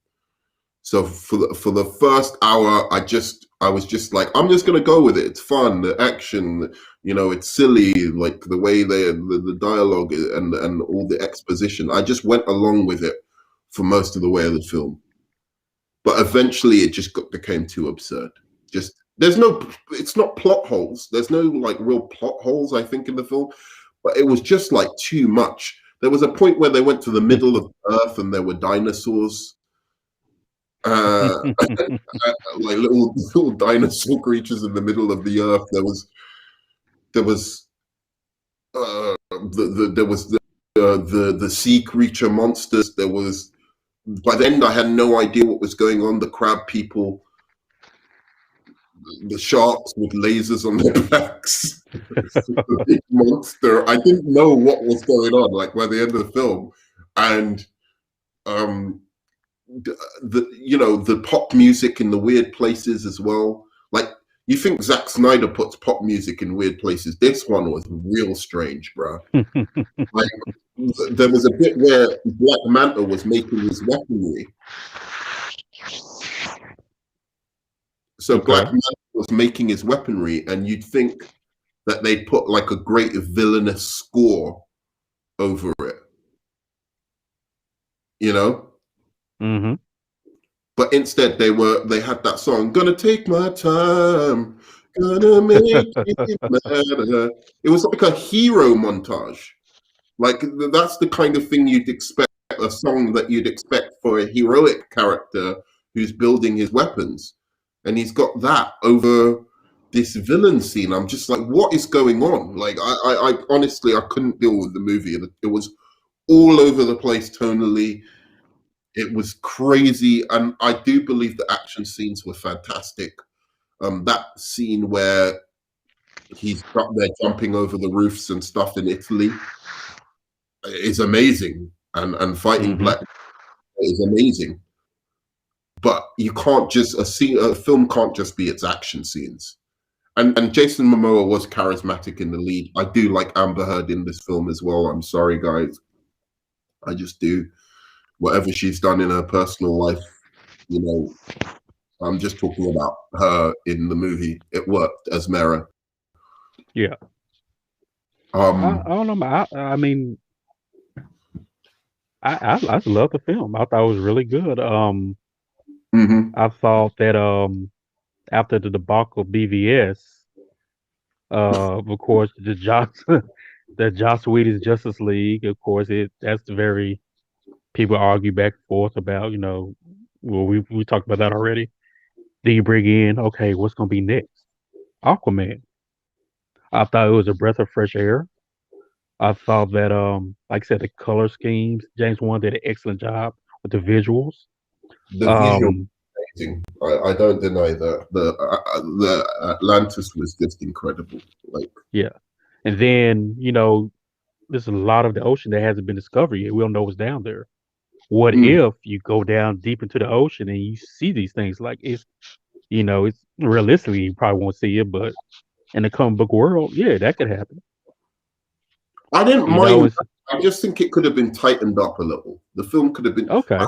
So for the first hour, I was just like, I'm just gonna go with it. It's fun, the action, it's silly, like the way the dialogue and all the exposition. I just went along with it for most of the way of the film. But eventually, it just became too absurd. Just it's not plot holes. There's no like real plot holes, I think, in the film. But it was just like too much. There was a point where they went to the middle of Earth and there were dinosaurs. like little dinosaur creatures in the middle of the earth. There was there was the sea creature monsters. There was, by the end I had no idea what was going on. The crab people, the sharks with lasers on their backs, the big monster. I didn't know what was going on. Like by the end of the film, and the pop music in the weird places as well. Like you think Zack Snyder puts pop music in weird places. This one was real strange, bro. Like there was a bit where Black Manta was making his weaponry. So Okay. Black Manta was making his weaponry, and you'd think that they'd put like a great villainous score over it, you know? Mm-hmm. But instead they had that song, "Gonna take my time, gonna make it matter." It was like a hero montage. Like that's the kind of thing you'd expect, a song that you'd expect for a heroic character who's building his weapons. And he's got that over this villain scene. I'm just like, what is going on? Like I honestly I couldn't deal with the movie. It was all over the place tonally. It was crazy, and I do believe the action scenes were fantastic. That scene where he's up there jumping over the roofs and stuff in Italy is amazing, and fighting Mm-hmm. Black is amazing. But you can't just a film can't just be its action scenes. And Jason Momoa was charismatic in the lead. I do like Amber Heard in this film as well. I'm sorry, guys, I just do. Whatever she's done in her personal life, you know, I'm just talking about her in the movie. It worked as Mera. Yeah. I don't know. I mean, I love the film. I thought it was really good. mhm. I thought that after the debacle of BVS, of course the Joss Whedon's Justice League, of course that's the very people argue back and forth about, well, we talked about that already. Then you bring in, okay, what's gonna be next? Aquaman. I thought it was a breath of fresh air. I thought that, like I said, the color schemes, James Wan did an excellent job with the visuals. The visual amazing. I don't deny that. The Atlantis was just incredible. Like Yeah, and then there's a lot of the ocean that hasn't been discovered yet. We don't know what's down there. What if you go down deep into the ocean and you see these things? Like it's realistically you probably won't see it, but in the comic book world, yeah, that could happen. I didn't You know, mind. it's I just think it could have been tightened up a little. The film could have been. okay. I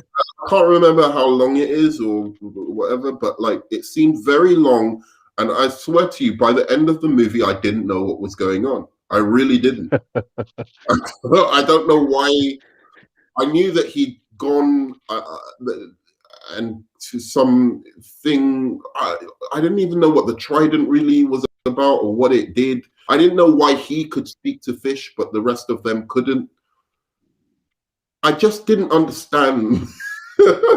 can't remember how long it is or whatever, but like it seemed very long. And I swear to you, by the end of the movie, I didn't know what was going on. I really didn't. I don't know why. I knew that he'd gone and to something. I didn't even know what the trident really was about or what it did. I didn't know why he could speak to fish, but the rest of them couldn't. I just didn't understand.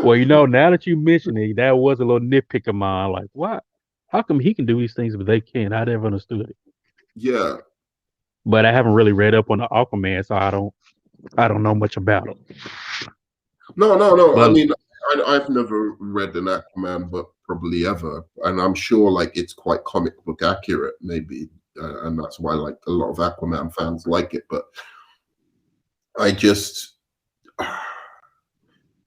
Well, now that you mention it, that was a little nitpick of mine. Like, why? How come he can do these things but they can't? I never understood it. Yeah. But I haven't really read up on the Aquaman, so I don't know much about him. No. I But mean, I've never read an Aquaman book, probably ever, and I'm sure like it's quite comic book accurate, maybe, and that's why like a lot of Aquaman fans like it. But I just.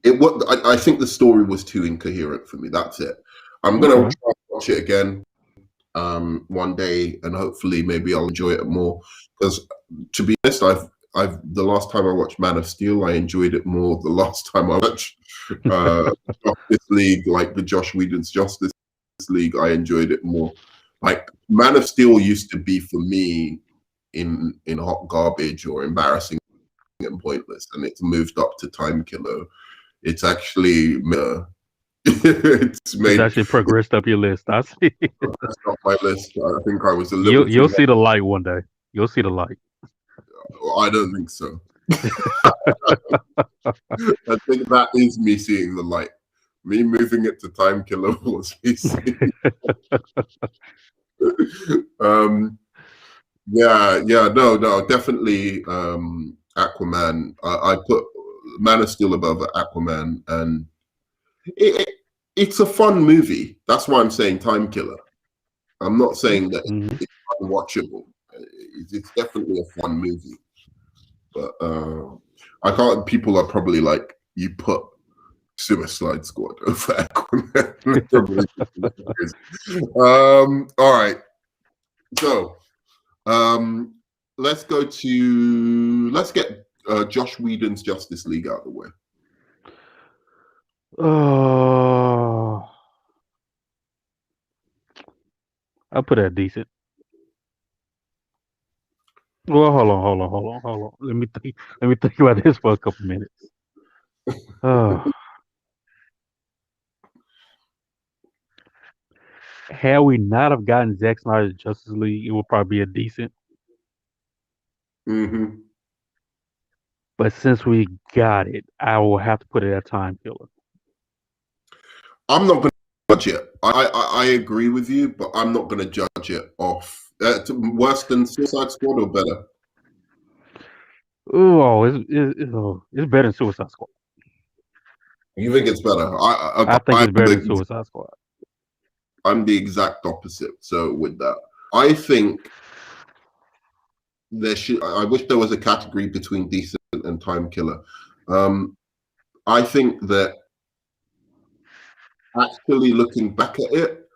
I think the story was too incoherent for me. That's it. I'm gonna okay. try to watch it again one day, and hopefully maybe I'll enjoy it more. Because to be honest, I've the last time I watched Man of Steel, I enjoyed it more. The last time I watched Justice League, like the Josh Whedon's Justice League, I enjoyed it more. Like Man of Steel used to be for me in hot garbage or embarrassing and pointless, and it's moved up to time killer. It's actually It's actually progressed up your list. I see. That's not my list. I think I was a little. You'll see the light one day. You'll see the light. I don't think so. I think that is me seeing the light. Me moving it to Time Killer was easy. No, definitely Aquaman. I put Man of Steel above Aquaman, and it's a fun movie. That's why I'm saying Time Killer. I'm not saying that it's unwatchable. It's definitely a fun movie, but I can't. People are probably like, you put Suicide Squad over Aquaman. All right, so let's get Josh Whedon's Justice League out of the way. I'll put that decent. Well, hold on. Let me think about this for a couple minutes. Had we not have gotten Zack Snyder's Justice League, it would probably be a decent. Mm-hmm. But since we got it, I will have to put it at Time Killer. I'm not going to judge it. I agree with you, but I'm not going to judge it off. Worse than Suicide Squad or better? It's better than Suicide Squad. You think it's better? I think it's better than Suicide Squad. I'm the exact opposite. So with that, I think I wish there was a category between decent and Time Killer. I think that actually looking back at it,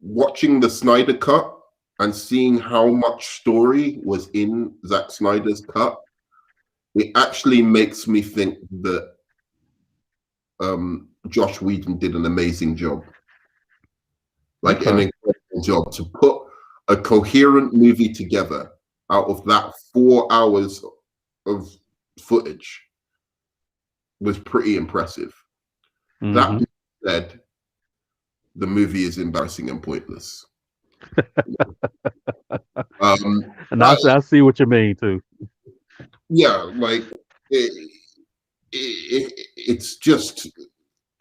watching the Snyder cut and seeing how much story was in Zack Snyder's cut, it actually makes me think that Josh Whedon did an amazing job. Like an incredible job to put a coherent movie together out of that 4 hours of footage was pretty impressive. Mm-hmm. That being said, the movie is embarrassing and pointless. And I see what you mean too. Yeah, like it's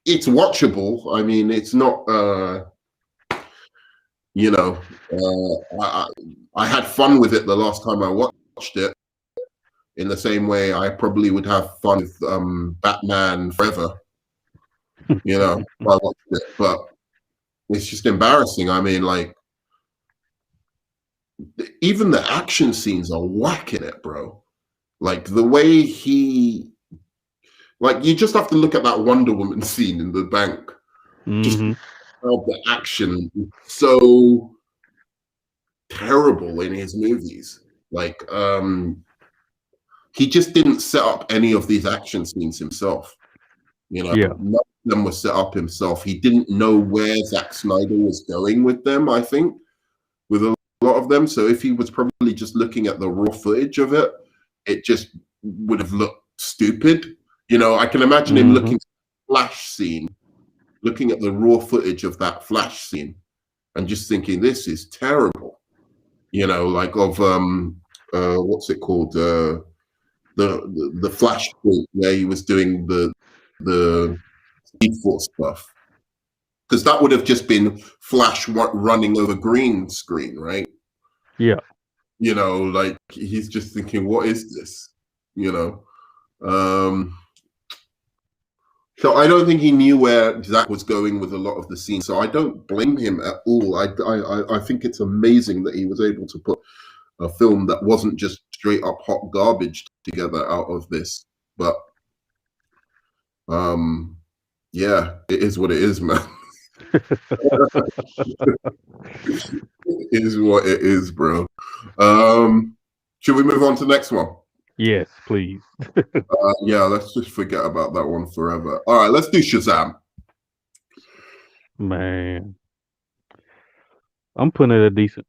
it's watchable. I mean, it's not. I had fun with it the last time I watched it. In the same way, I probably would have fun with Batman Forever. If I watched it, but it's just embarrassing. I mean, like, even the action scenes are whack in it, bro. Like the way you just have to look at that Wonder Woman scene in the bank. Mm-hmm. Just the action is so terrible in his movies. Like, he just didn't set up any of these action scenes himself. None of them were set up himself. He didn't know where Zack Snyder was going with them, I think, with a lot of them. So if he was probably just looking at the raw footage of it, it just would have looked stupid. I can imagine him looking at the Flash scene, looking at the raw footage of that Flash scene, and just thinking, this is terrible. Like of what's it called? The Flash where he was doing the Speed Force stuff, because that would have just been Flash running over green screen, right? Yeah. Like he's just thinking, what is this? So I don't think he knew where Zack was going with a lot of the scenes. So I don't blame him at all. I think it's amazing that he was able to put a film that wasn't just straight up hot garbage together out of this. But yeah, it is what it is, man. It is what it is, bro. Should we move on to the next one? Yes, please. Yeah, let's just forget about that one forever. All right, let's do Shazam. Man, I'm putting it at decent.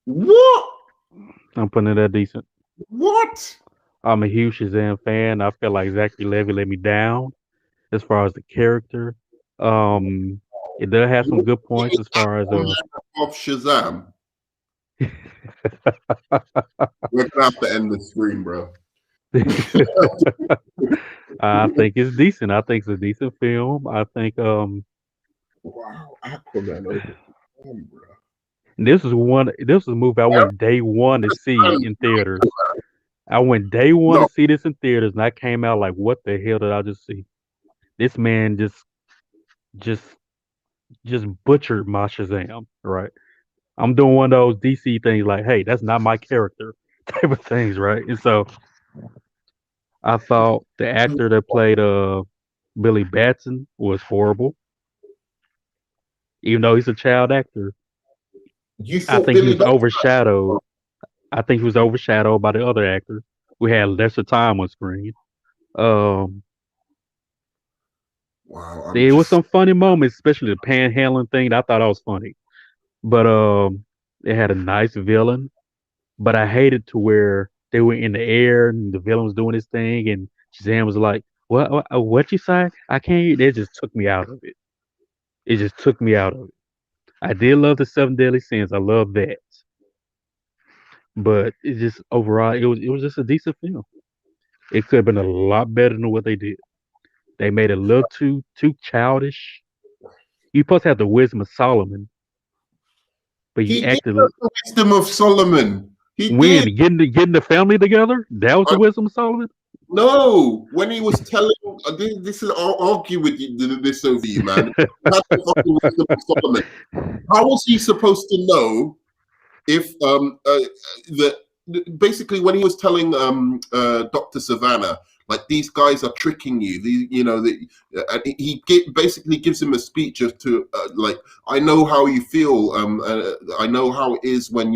What? I'm putting it at decent. What? I'm a huge Shazam fan. I feel like Zachary Levi let me down as far as the character. It does have some good points as far as of Shazam. We're gonna have to end the stream, bro. I think it's decent. I think it's a decent film. I think Wow, Aquaman over Shazam, bro. this is a movie I went day one to see in theaters. I went day one to No, see this in theaters, and I came out like, what the hell did I just see? This man just just butchered my Shazam, right? I'm doing one of those DC things like, hey, that's not my character type of things, right? And so I thought the actor that played Billy Batson was horrible, even though he's a child actor. you I thought think he Billy was Bat. overshadowed. I think he was overshadowed by the other actors who had lesser time on screen. Um, Wow, I'm there was just. some funny moments, especially the panhandling thing. I thought that was funny, but it had a nice villain. But I hated to where they were in the air and the villain was doing his thing, and Shazam was like, what you say? I can't." It just took me out of it. It just took me out of it. I did love the Seven Deadly Sins. I love that, but it just overall, it was just a decent film. It could have been a lot better than what they did. They made it a little too childish. You supposed to have the wisdom of Solomon, but you He did acted have the wisdom of Solomon. He when did. getting the family together. That was the wisdom of Solomon. No, when he was telling, this is, I'll argue with you, this over you, man. He had the fucking wisdom of Solomon. How was he supposed to know if that basically when he was telling Dr. Savannah, like, these guys are tricking you, basically gives him a speech as to like, I know how you feel, I know how it is when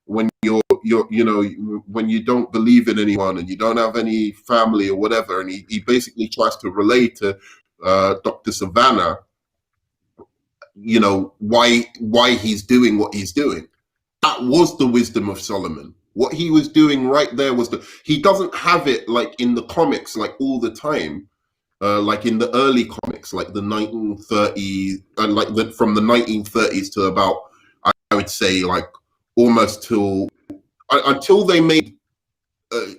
when you don't believe in anyone and you don't have any family or whatever, and he basically tries to relate to Dr. Savannah, why he's doing what he's doing. That was the wisdom of Solomon. What he was doing right there was he doesn't have it like in the comics, like all the time, like in the early comics, like the 1930s, and from the 1930s to about, I would say, like almost until they made,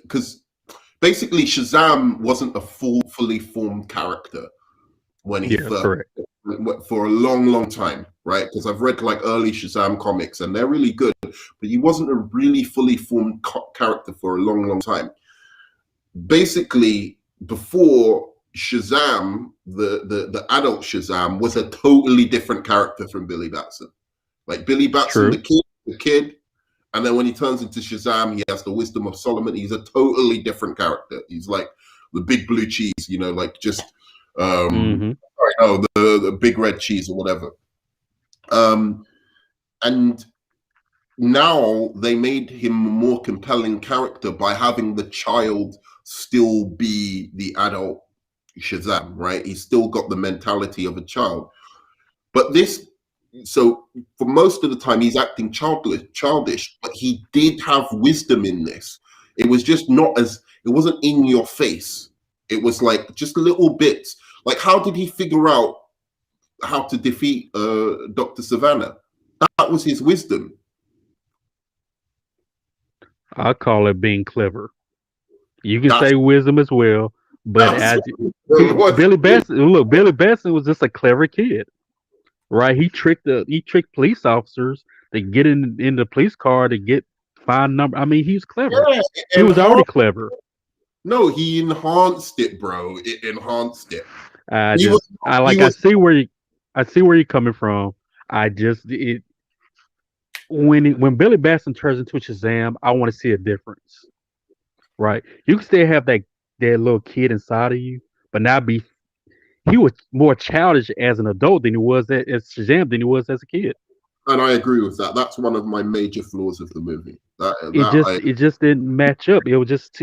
because basically Shazam wasn't a fully formed character when he Yeah, first, correct. for a long time, right? Because I've read like early Shazam comics and they're really good, but he wasn't a really fully formed character for a long time. Basically, before Shazam, the adult Shazam was a totally different character from Billy Batson. Like Billy Batson, True. the kid, and then when he turns into Shazam, he has the wisdom of Solomon. He's a totally different character. He's like the big blue cheese, like just Mm-hmm. the big red cheese or whatever. And now they made him a more compelling character by having the child still be the adult Shazam, right? He's still got the mentality of a child. But so for most of the time he's acting childish, but he did have wisdom in this. It was just it wasn't in your face. It was like just little bits. Like, how did he figure out how to defeat Dr. Savannah? That was his wisdom. I call it being clever. You can say wisdom as well, but Billy Batson was just a clever kid, right? He tricked police officers to get in the police car to find number. I mean, he's clever. Yeah, He was already clever. No, he enhanced it, bro. It enhanced it. I see where you're coming from. When Billy Batson turns into Shazam, I want to see a difference. Right. You can still have that little kid inside of you, but he was more childish as an adult than he was as Shazam than he was as a kid. And I agree with that. That's one of my major flaws of the movie. It just didn't match up. It was just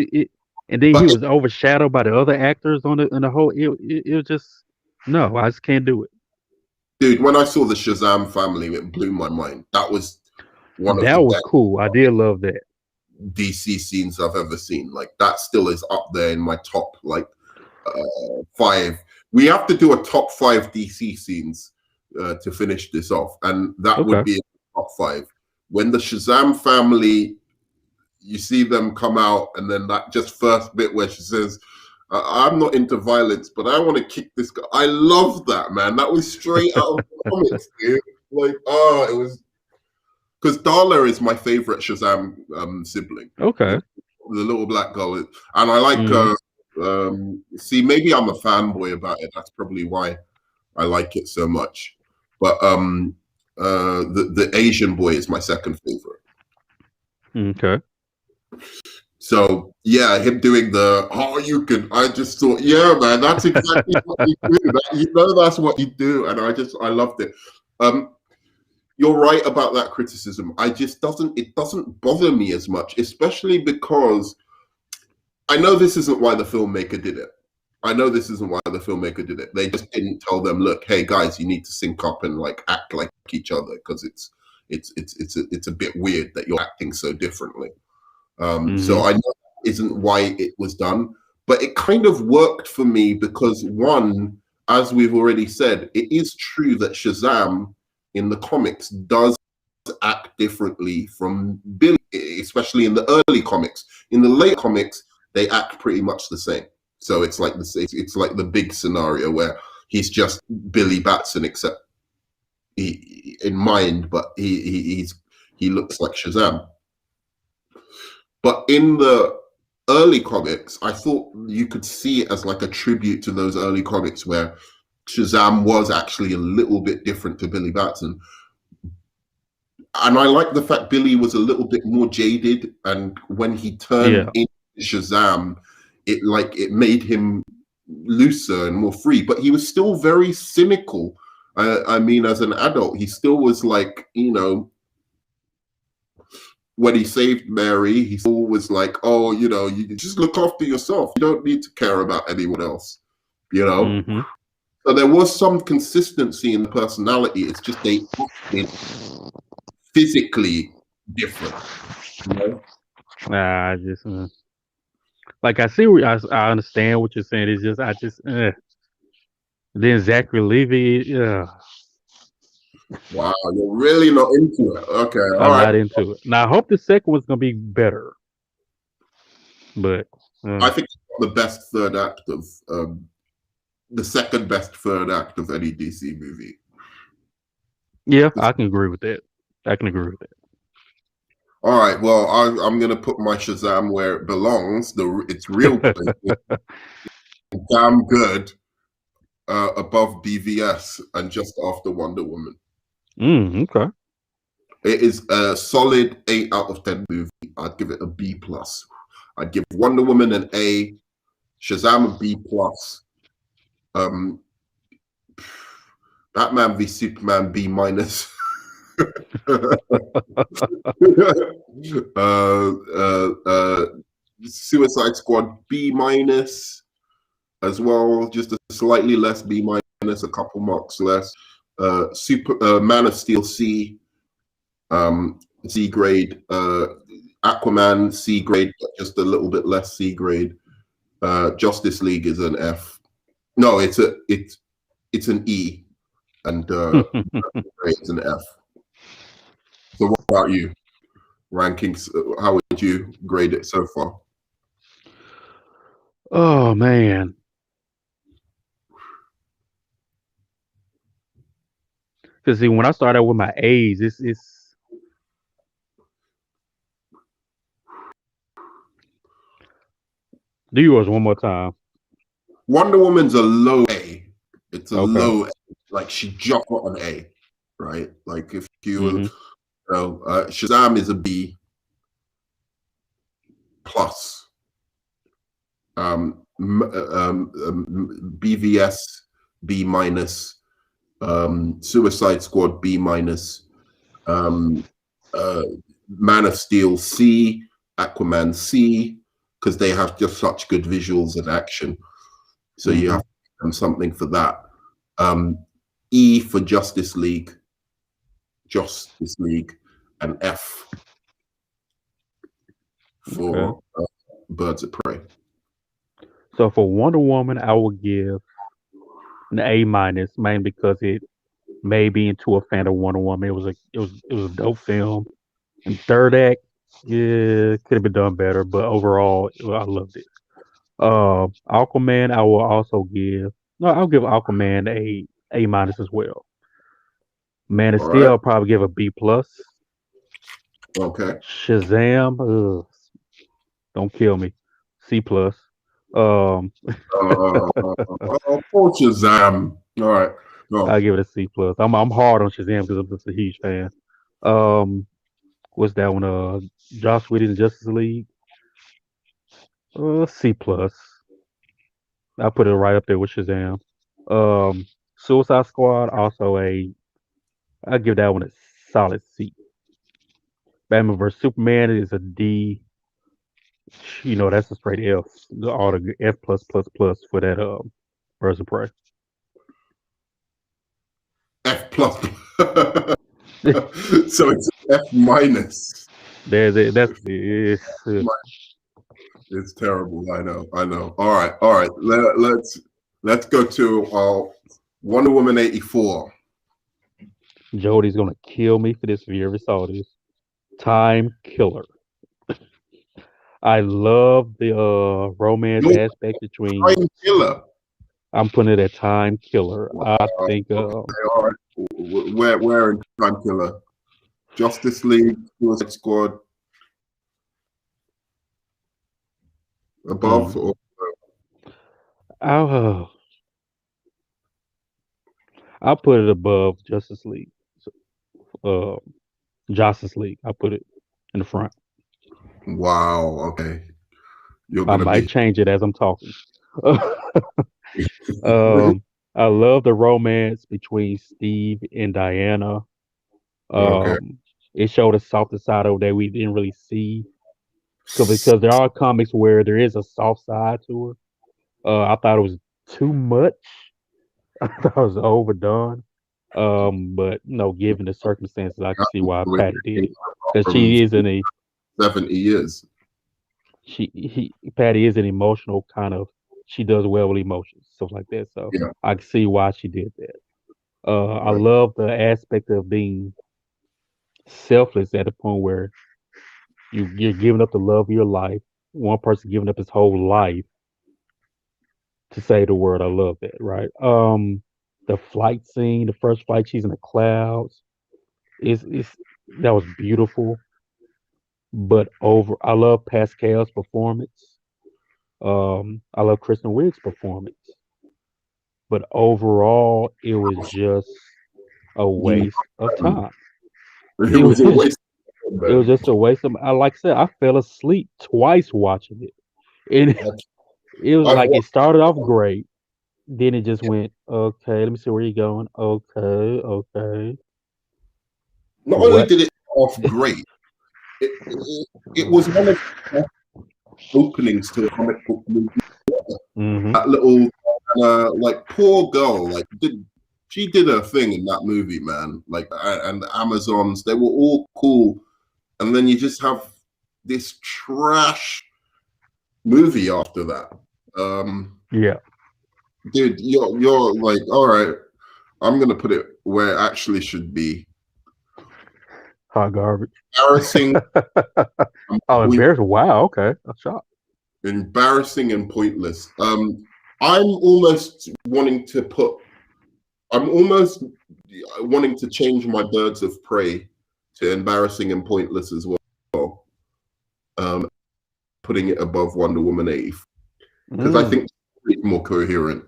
and then he was overshadowed by the other actors on the whole. It was just no, I just can't do it. Dude, when I saw the Shazam family, it blew my mind. That was one of that the was best cool. I did love that. DC scenes I've ever seen. Like, that still is up there in my top 5. We have to do a top 5 DC scenes to finish this off, and that would be a top 5. When the Shazam family, you see them come out, and then that just first bit where she says, I'm not into violence, but I want to kick this guy. I love that, man. That was straight out of the comics, dude. Like, it was because Darla is my favorite Shazam sibling. Okay. The little black girl, and I like. See, maybe I'm a fanboy about it. That's probably why I like it so much. But the Asian boy is my second favorite. Okay. So yeah, him doing I just thought, yeah, man, that's exactly what you do. That's what you do, and I loved it. You're right about that criticism. It doesn't bother me as much, especially because I know this isn't why the filmmaker did it. They just didn't tell them, look, hey guys, you need to sync up and like act like each other, because it's a bit weird that you're acting so differently. So I know that isn't why it was done, but it kind of worked for me because, one, as we've already said, it is true that Shazam in the comics does act differently from Billy, especially in the early comics. In the late comics, they act pretty much the same. So it's like the big scenario where he's just Billy Batson, except in mind, but he looks like Shazam. But in the early comics, I thought you could see it as like a tribute to those early comics where Shazam was actually a little bit different to Billy Batson. And I like the fact Billy was a little bit more jaded, and when he turned into Shazam, it made him looser and more free, but he was still very cynical. I mean, as an adult, he still was like, when he saved Mary, he still was like, oh, you just look after yourself. You don't need to care about anyone else, So there was some consistency in the personality. It's just they acted physically different. I just like I I understand what you're saying. It's just then Zachary Levi. Wow, you're really not into it. Okay, all I'm right. not into it. Now I hope the second one's gonna be better, but I think it's the best third act of the second best third act of any DC movie. Yeah, I can agree with that. All right, well, I'm going to put my Shazam where it belongs. It's real damn good, above BVS and just after Wonder Woman. Okay. It is a solid 8 out of 10 movie. I'd give it a B+. I'd give Wonder Woman an A, Shazam a B+. Batman v Superman B-. Suicide Squad B- as well, just a slightly less B-, a couple marks less. Man of Steel C, C grade. Aquaman C grade, just a little bit less C grade. Justice League is an F. No, it's an E, and it's an F. So what about you? Rankings, how would you grade it so far? Oh man. Because see, when I started with my A's, it's do yours one more time. Wonder Woman's a low A. It's a low A. Like she just got an A, right? Like if you, Shazam is a B+. BVS B-. Suicide Squad B-. Man of Steel C, Aquaman C, because they have just such good visuals and action. So you have to give them something for that. E for Justice League, and F for Birds of Prey. So for Wonder Woman, I would give an A-, mainly because it made me into a fan of Wonder Woman. It was a dope film. And third act, Yeah, could have been done better, but overall, well, I loved it. Aquaman, I will also give. No, I'll give Aquaman A minus as well. Man of All Steel, right. I'll probably give a B plus. Okay. Shazam, ugh, don't kill me. C plus. Um, Poor Shazam. All right. I No. give it a C plus. I'm hard on Shazam because I'm just a huge fan. Um, what's that one? Joss Whedon's Justice League. C plus. I put it right up there with Shazam. Um, Suicide Squad also a. I give that one a solid C. Batman vs Superman is a D. You know that's a straight F. All the F plus plus plus for that Birds of Prey. F plus. So it's F minus. That's It's terrible. I know. I know. All right. All right. Let's go to Wonder Woman 84. Jody's gonna kill me for this if you ever saw this. Time killer. I love the romance You're aspect a between. time killer. I'm putting it at time killer. I think Okay. All right. Where in time killer? Justice League, Suicide Squad, above mm, or I'll I'll put it above Justice League. Uh, Justice League. I'll put it in the front. wow. Okay. You're I gonna might be change it as I'm talking. um, I love the romance between Steve and Diana. okay. Um, it showed a softer side of that we didn't really see because there are comics where there is a soft side to her. I thought it was too much. I thought it was overdone. But no, given the circumstances, I can see why Patty did it because From she is in a 70 years. Patty is an emotional kind of. She does well with emotions, stuff like that. So Yeah. I can see why she did that. I Right. love the aspect of being selfless at a point where you're giving up the love of your life. One person giving up his whole life to say the word. I love that. Right. The flight scene, the first flight, she's in the clouds. Is that was beautiful. But I love Pascal's performance. I love Kristen Wiig's performance. But overall, it was just a You, waste of time. it It was a was waste of it was time. just a waste of. Like I said, I fell asleep twice watching it. And it was I've like it watched. started off great, then it just went okay. Let me see where you're going. Okay, okay. Not only What? did it off great, it was one of the best openings to a comic book movie. Mm-hmm. That little like poor girl, like she did her thing in that movie, man. Like and the Amazons, they were all cool, and then you just have this trash movie after that. Yeah. Dude, you're like, all right, I'm gonna put it where it actually should be. Hot garbage. Embarrassing, and Oh, point, embarrassing. Wow. Okay. I'm shocked. embarrassing and pointless. I'm almost wanting to put. I'm almost wanting to change my Birds of Prey to embarrassing and pointless as well. Putting it above Wonder Woman 80 because I Mm. think it's more coherent.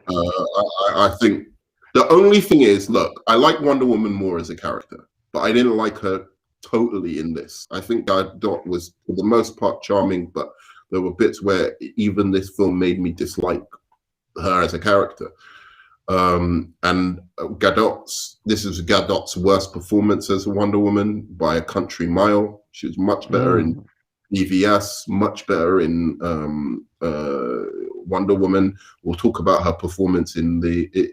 I think the only thing is, look, I like Wonder Woman more as a character, but I didn't like her totally in this. I think Dot was, for the most part, charming, but there were bits where even this film made me dislike her as a character. And this is Gadot's worst performance as a Wonder Woman by a country mile. She was much better in Mm. EVS, much better in Wonder Woman. We'll talk about her performance in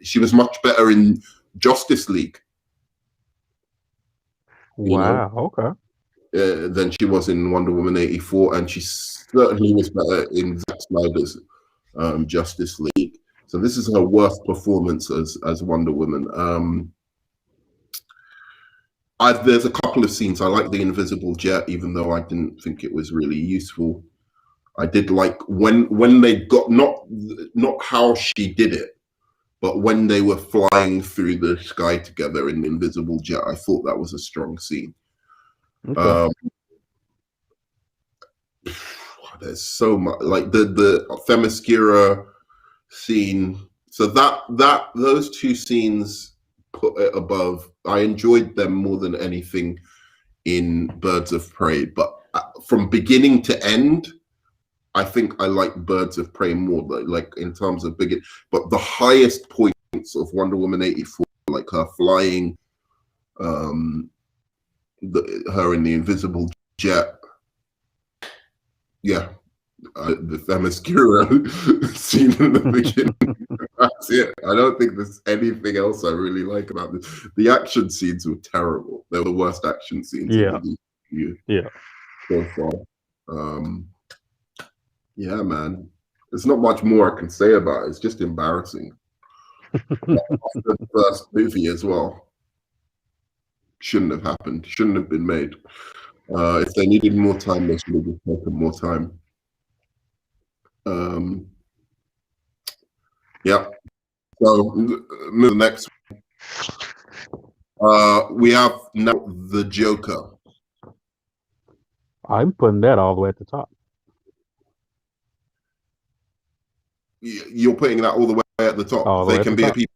she was much better in Justice League, you know, Wow. Okay. than she was in Wonder Woman 84. And she certainly was better in Zack Snyder's Justice League. So this is her worst performance as Wonder Woman. There's a couple of scenes. I like the invisible jet, even though I didn't think it was really useful. I did like when they got not how she did it, but when they were flying through the sky together in the invisible jet. I thought that was a strong scene. Okay. Um, there's so much like the Themyscira scene. So that those two scenes put it above. I enjoyed them more than anything in Birds of Prey, but from beginning to end, I think I like Birds of Prey more, like in terms of big. But the highest points of Wonder Woman 84, like her flying, her in the invisible jet, yeah, the Themyscira scene in the beginning. That's it. I don't think there's anything else I really like about this. The action scenes were terrible. They were the worst action scenes in Yeah. the DCEU Yeah. so far. Yeah, man. There's not much more I can say about it. It's just embarrassing. The first movie as well shouldn't have happened. Shouldn't have been made. If they needed more time, they should have just taken more time. Yeah. So the next, we have now the Joker. I'm putting that all the way at the top. You're putting that all the way at the top. All the way They at can the be a top. people.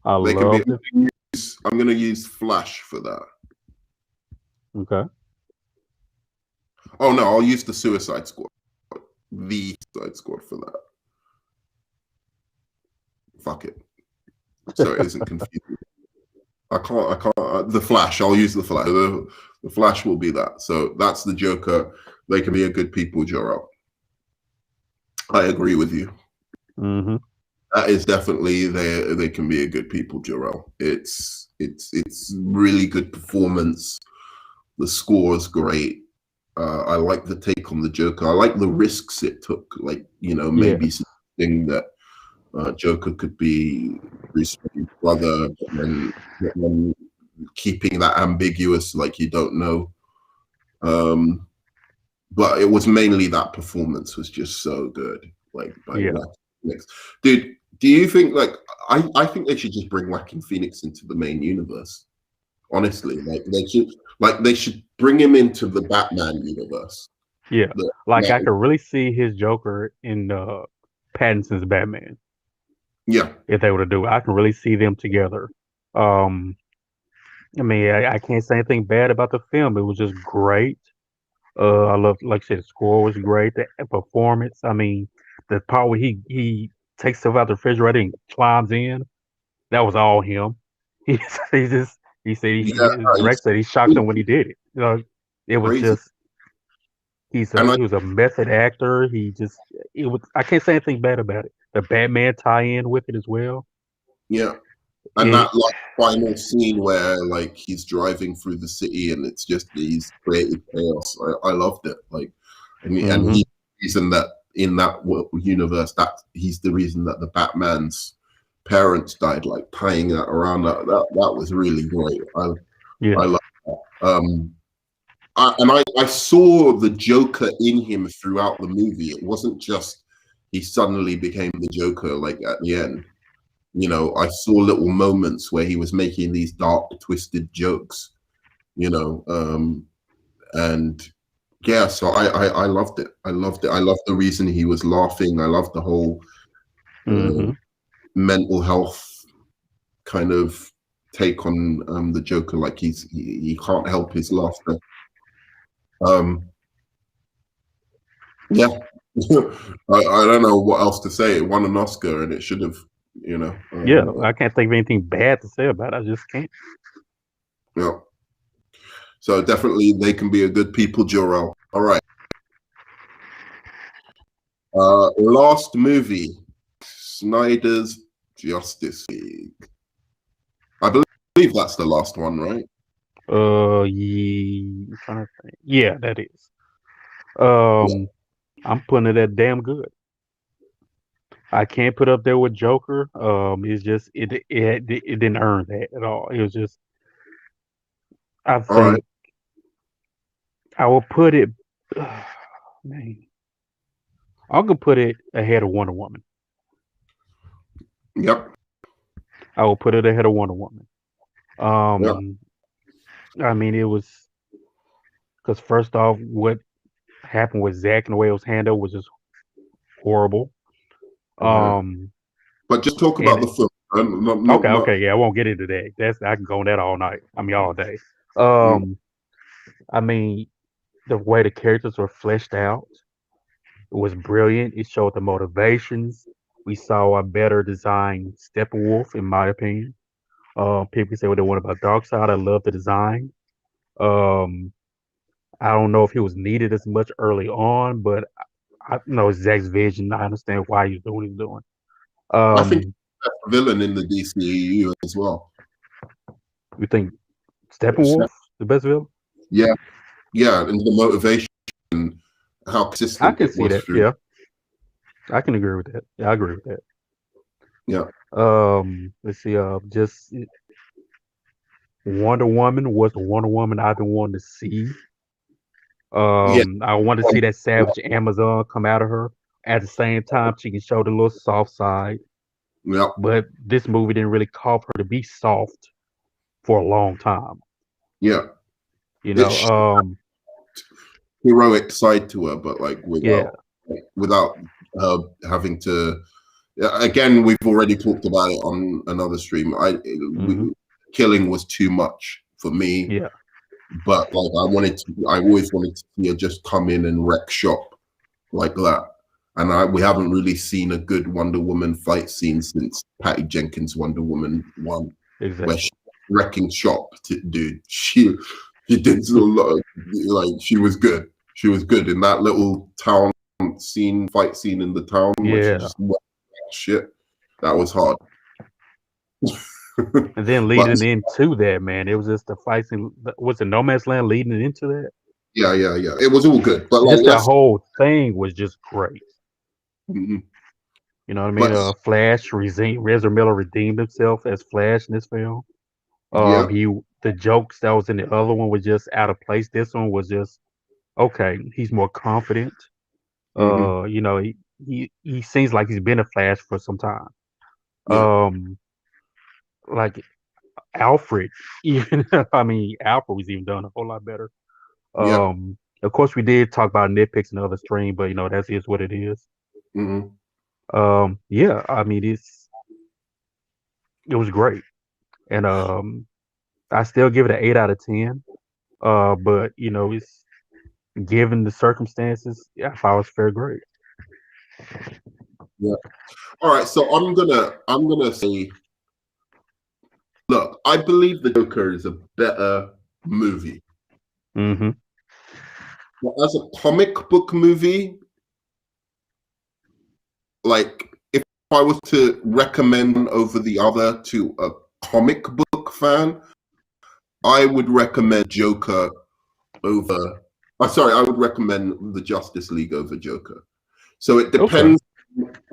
I They can be. loved it. I'm going to use Flash for that. Okay. Oh no, I'll use the Suicide Squad. The Suicide Squad for that. Fuck it. So it isn't confusing. I can't. The Flash. I'll use the Flash. The Flash will be that. So that's the Joker. They can be a good people, Jor-El. I agree with you. Mm-hmm. That is definitely they can be a good people, Jor-El. It's really good performance. The score is great. I like the take on the Joker. I like the risks it took. Like, maybe something that Joker could be Bruce Wayne's brother, but then keeping that ambiguous, like you don't know. But it was mainly that performance was just so good. Like by Phoenix. Dude, do you think I think they should just bring Joaquin Phoenix into the main universe? Honestly, they should bring him into the Batman universe. Yeah. Like I could really see his Joker in Pattinson's Batman. Yeah. If they were to do it, I can really see them together. I mean, I can't say anything bad about the film. It was just great. I love, like I said, the score was great. The performance. I mean, the part where he takes stuff out the refrigerator and climbs in. That was all him. He just he said Yeah, Rex said he shocked him when he did it. It was crazy. just he was a method actor. It was I can't say anything bad about it. The Batman tie-in with it as well. Yeah. And that final scene where he's driving through the city and it's just these creative chaos. I loved it. And he's the reason that in that universe that he's the reason that the Batman's parents died. Like tying that around that was really great. I love that. I saw the Joker in him throughout the movie. It wasn't just he suddenly became the Joker at the end. I saw little moments where he was making these dark, twisted jokes, and yeah, so I loved it. I loved it. I loved the reason he was laughing. I loved the whole mental health kind of take on the Joker. Like he can't help his laughter. Yeah, I don't know what else to say. It won an Oscar, and it should have. I can't think of anything bad to say about it. I just can't. Yeah. So definitely they can be a good people, Jor-El. All right. Last movie, Snyder's Justice League. I believe that's the last one, right? I'm trying to think. Yeah, that is. I'm putting it at damn good. I can't put up there with Joker. It's just it didn't earn that at all. It was just I All right. think I will put it. Man, I could put it ahead of Wonder Woman. Yep. I will put it ahead of Wonder Woman. Yep. Um, I mean, it was because first off, what happened with Zack and the way it was handled was just horrible. Okay. Um, But just talk about and the film. okay, yeah, I won't get into that. I can go on that all night. I mean, all day. Mm, I mean, the way the characters were fleshed out was brilliant. It showed the motivations. We saw a better designed Steppenwolf, in my opinion. People can say what they want about Darkseid. I love the design. Um, I don't know if he was needed as much early on, but I know it's Zack's vision. I understand why he's doing what he's doing. I think Um, that's a villain in the DCEU as well. you think Steppenwolf the best villain? Yeah, yeah, and the motivation, how I consistent can it see was that. through. Yeah, I can agree with that. Yeah, I agree with that. Yeah, Let's see. Just Wonder Woman was the Wonder Woman I've been wanting to see. yeah, I want to see that savage Amazon come out of her. At the same time, she can show the little soft side. yeah, But this movie didn't really call for her to be soft for a long time. yeah. You It's know, heroic side to her, but yeah, without her having to. Again, we've already talked about it on another stream. hmm Killing was too much for me, yeah, but I always wanted to see her just come in and wreck shop like that. And we haven't really seen a good Wonder Woman fight scene since Patty Jenkins' Wonder Woman 1, where exactly. she wrecking shop, dude. She did a lot of, she was good. She was good in that little town fight scene in the town where she Yeah, just shit. That was hard. and then But leading into that, man, it was just the fight scene. Was it No Man's Land leading into that? yeah, yeah, yeah. It was all good. But Just that let's. whole thing was just great. Mhm. You know what I mean? But Flash, Ezra Miller redeemed himself as Flash in this film. yeah. The jokes that was in the other one was just out of place. This one was just okay. He's more confident. Hmm. You know, he seems like he's been a Flash for some time. Yeah. Like Alfred, even I mean, Alfred was even done a whole lot better. Yeah. Of course, we did talk about nitpicks in the other stream, but you know, that is what it is. Hmm. Yeah, I mean, it was great, and I still give it an 8 out of 10. But you know, it's given the circumstances, yeah, I thought it was fair grade. Yeah. All right. So I'm gonna say, look, I believe the Joker is a better movie. Mm-hmm. But as a comic book movie, if I was to recommend one over the other to a comic book fan, I would recommend Joker over. Sorry, I would recommend the Justice League over Joker. So it Okay. depends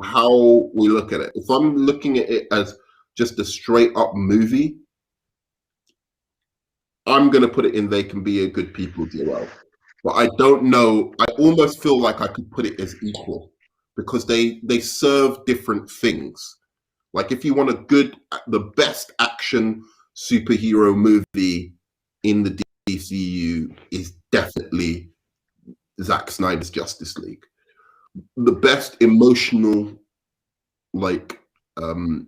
how we look at it. If I'm looking at it as just a straight up movie, I'm going to put it in They Can Be a Good People duo. But I don't know. I almost feel like I could put it as equal because they serve different things. Like if you want the best action superhero movie in the DCU is definitely Zack Snyder's Justice League. The best emotional, like, um,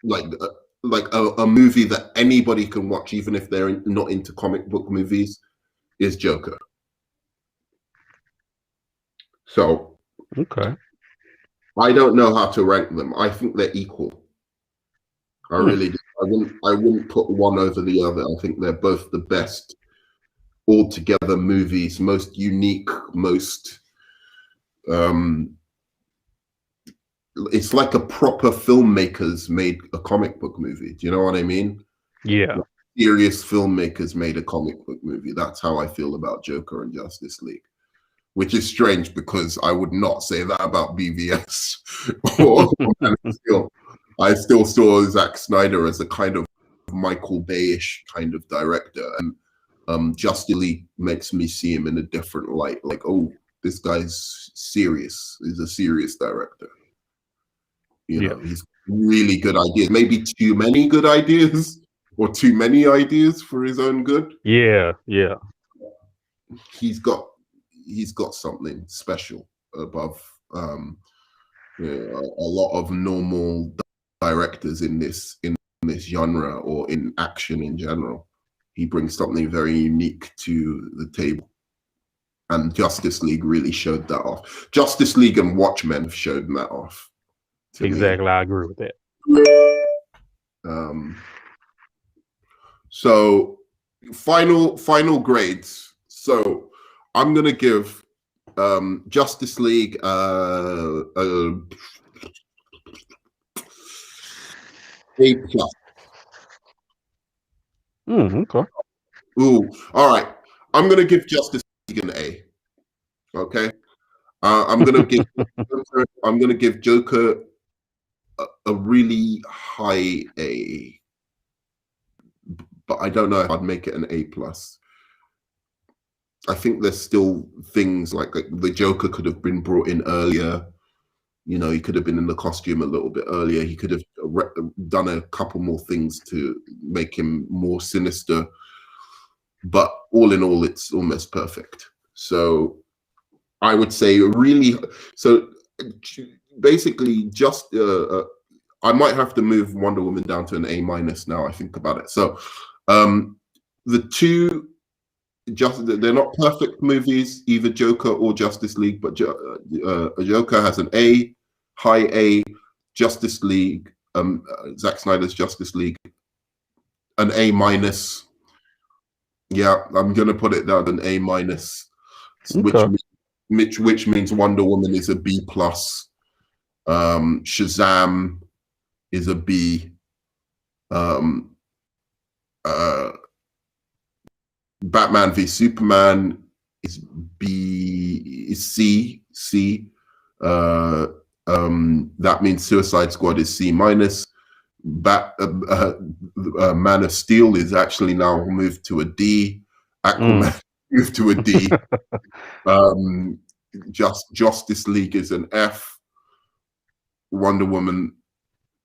like, a movie that anybody can watch, even if they're not into comic book movies, is Joker. So Okay. I don't know how to rank them. I think they're equal. I Hmm. really do. I wouldn't put one over the other. I think they're both the best altogether movies, most unique, most it's like a proper filmmakers made a comic book movie. Do you know what I mean? Yeah. Like serious filmmakers made a comic book movie. That's how I feel about Joker and Justice League. Which is strange because I would not say that about BVS or Man of Steel. I still saw Zack Snyder as a kind of Michael Bay-ish kind of director, and Justice League makes me see him in a different light. Like, oh, this guy's serious. He's a serious director. You know, he's really good ideas. Maybe too many good ideas, or too many ideas for his own good. Yeah. He's got something special above a lot of normal directors in this genre or in action in general. He brings something very unique to the table, and Justice League really showed that off. Justice League and Watchmen have showed that off. Exactly, I agree with that. So final grades. So I'm gonna give Justice League A+. Okay. Ooh, all right. I'm gonna give Justice League an A. Okay. I'm gonna give Joker a really high A, but I don't know if I'd make it an A+. I think there's still things like the Joker could have been brought in earlier. You know, he could have been in the costume a little bit earlier. He could have done a couple more things to make him more sinister. But all in all, it's almost perfect. So I would say really. So basically, just I might have to move Wonder Woman down to an A- now. I think about it. So the two. They're not perfect movies, either Joker or Justice League, but Joker has an A, high A. Justice League, Zack Snyder's Justice League, an A-. Yeah, I'm gonna put it down an A-, Okay. which means Wonder Woman is a B+. Shazam is a B. Batman v Superman is B, is C. That means Suicide Squad is C-. Man of Steel is actually now moved to a D. Aquaman moved to a D. Justice League is an F. Wonder Woman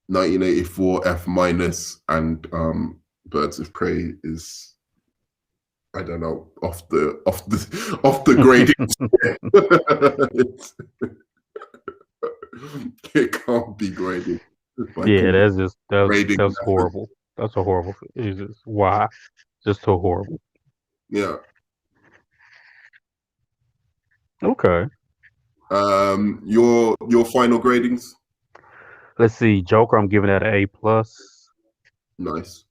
1984 F-, and Birds of Prey is, I don't know, off the grading. It can't be graded. Yeah, that's horrible. That's a horrible. It's just why, just so horrible. Yeah. Okay. Your final gradings. Let's see. Joker, I'm giving that an A+. Nice.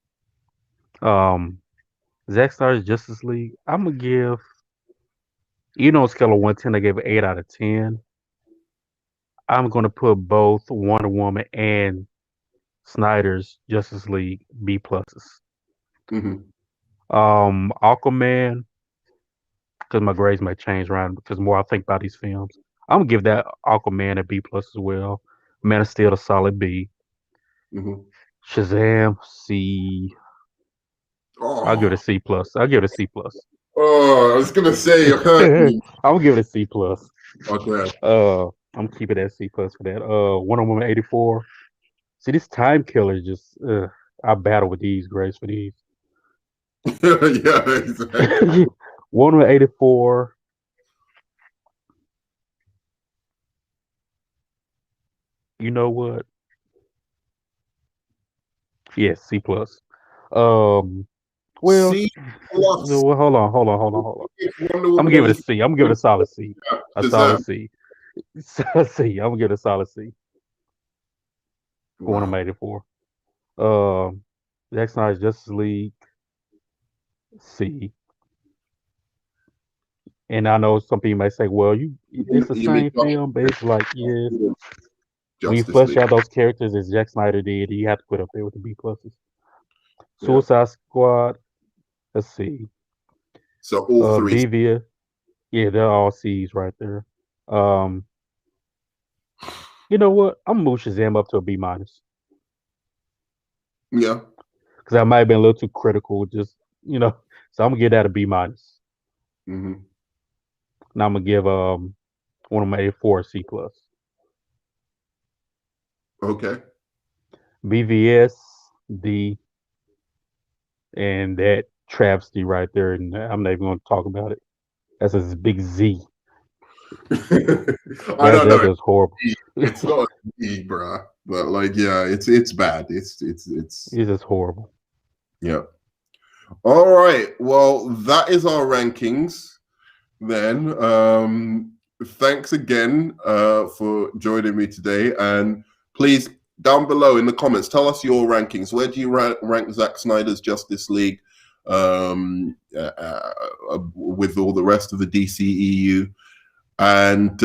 Zack Snyder's Justice League, I'm gonna give. On a scale of 1 to 10, I gave it 8 out of 10. I'm gonna put both Wonder Woman and Snyder's Justice League B+. Aquaman, because my grades might change around because the more I think about these films, I'm gonna give that Aquaman a B+ as well. Man of Steel a solid B. Shazam C. I'll give it a C+. I'll give it a C+. Oh, I was gonna say you hurt me. I'm gonna give it a C+. Okay. I'm keeping that C+ for that. Wonder Woman 84. See, this time killer just I battle with these grades for these. Yeah, exactly. Wonder Woman 84. You know what? Yes, C+. Well, C+. hold on. I'm gonna give it a C. I'm gonna give it a solid C. A solid C. C. I'm gonna give it a solid C. For Wonder Woman 84. Zack Snyder's Justice League C. And I know some people may say, well, it's the same film, but it's like, yeah, when you flesh out those characters as Zack Snyder did, you have to put up there with the B+. Suicide Squad, let's see. So all three. Vivia, yeah, they're all C's right there. You know what? I'm gonna move Shazam up to a B-. Yeah. because I might have been a little too critical. Just so I'm gonna give that a B minus. Hmm. And I'm gonna give one of my A4 C plus. Okay. BVS D, and that travesty right there, and I'm not even gonna talk about it. That's a big Z. I don't That's know. just horrible. It's not a E, bruh. But like, yeah, it's bad. It's It's just horrible. yeah. All right. Well, that is our rankings then. Thanks again for joining me today. And please, down below in the comments, tell us your rankings. Where do you rank Zack Snyder's Justice League with all the rest of the DCEU? And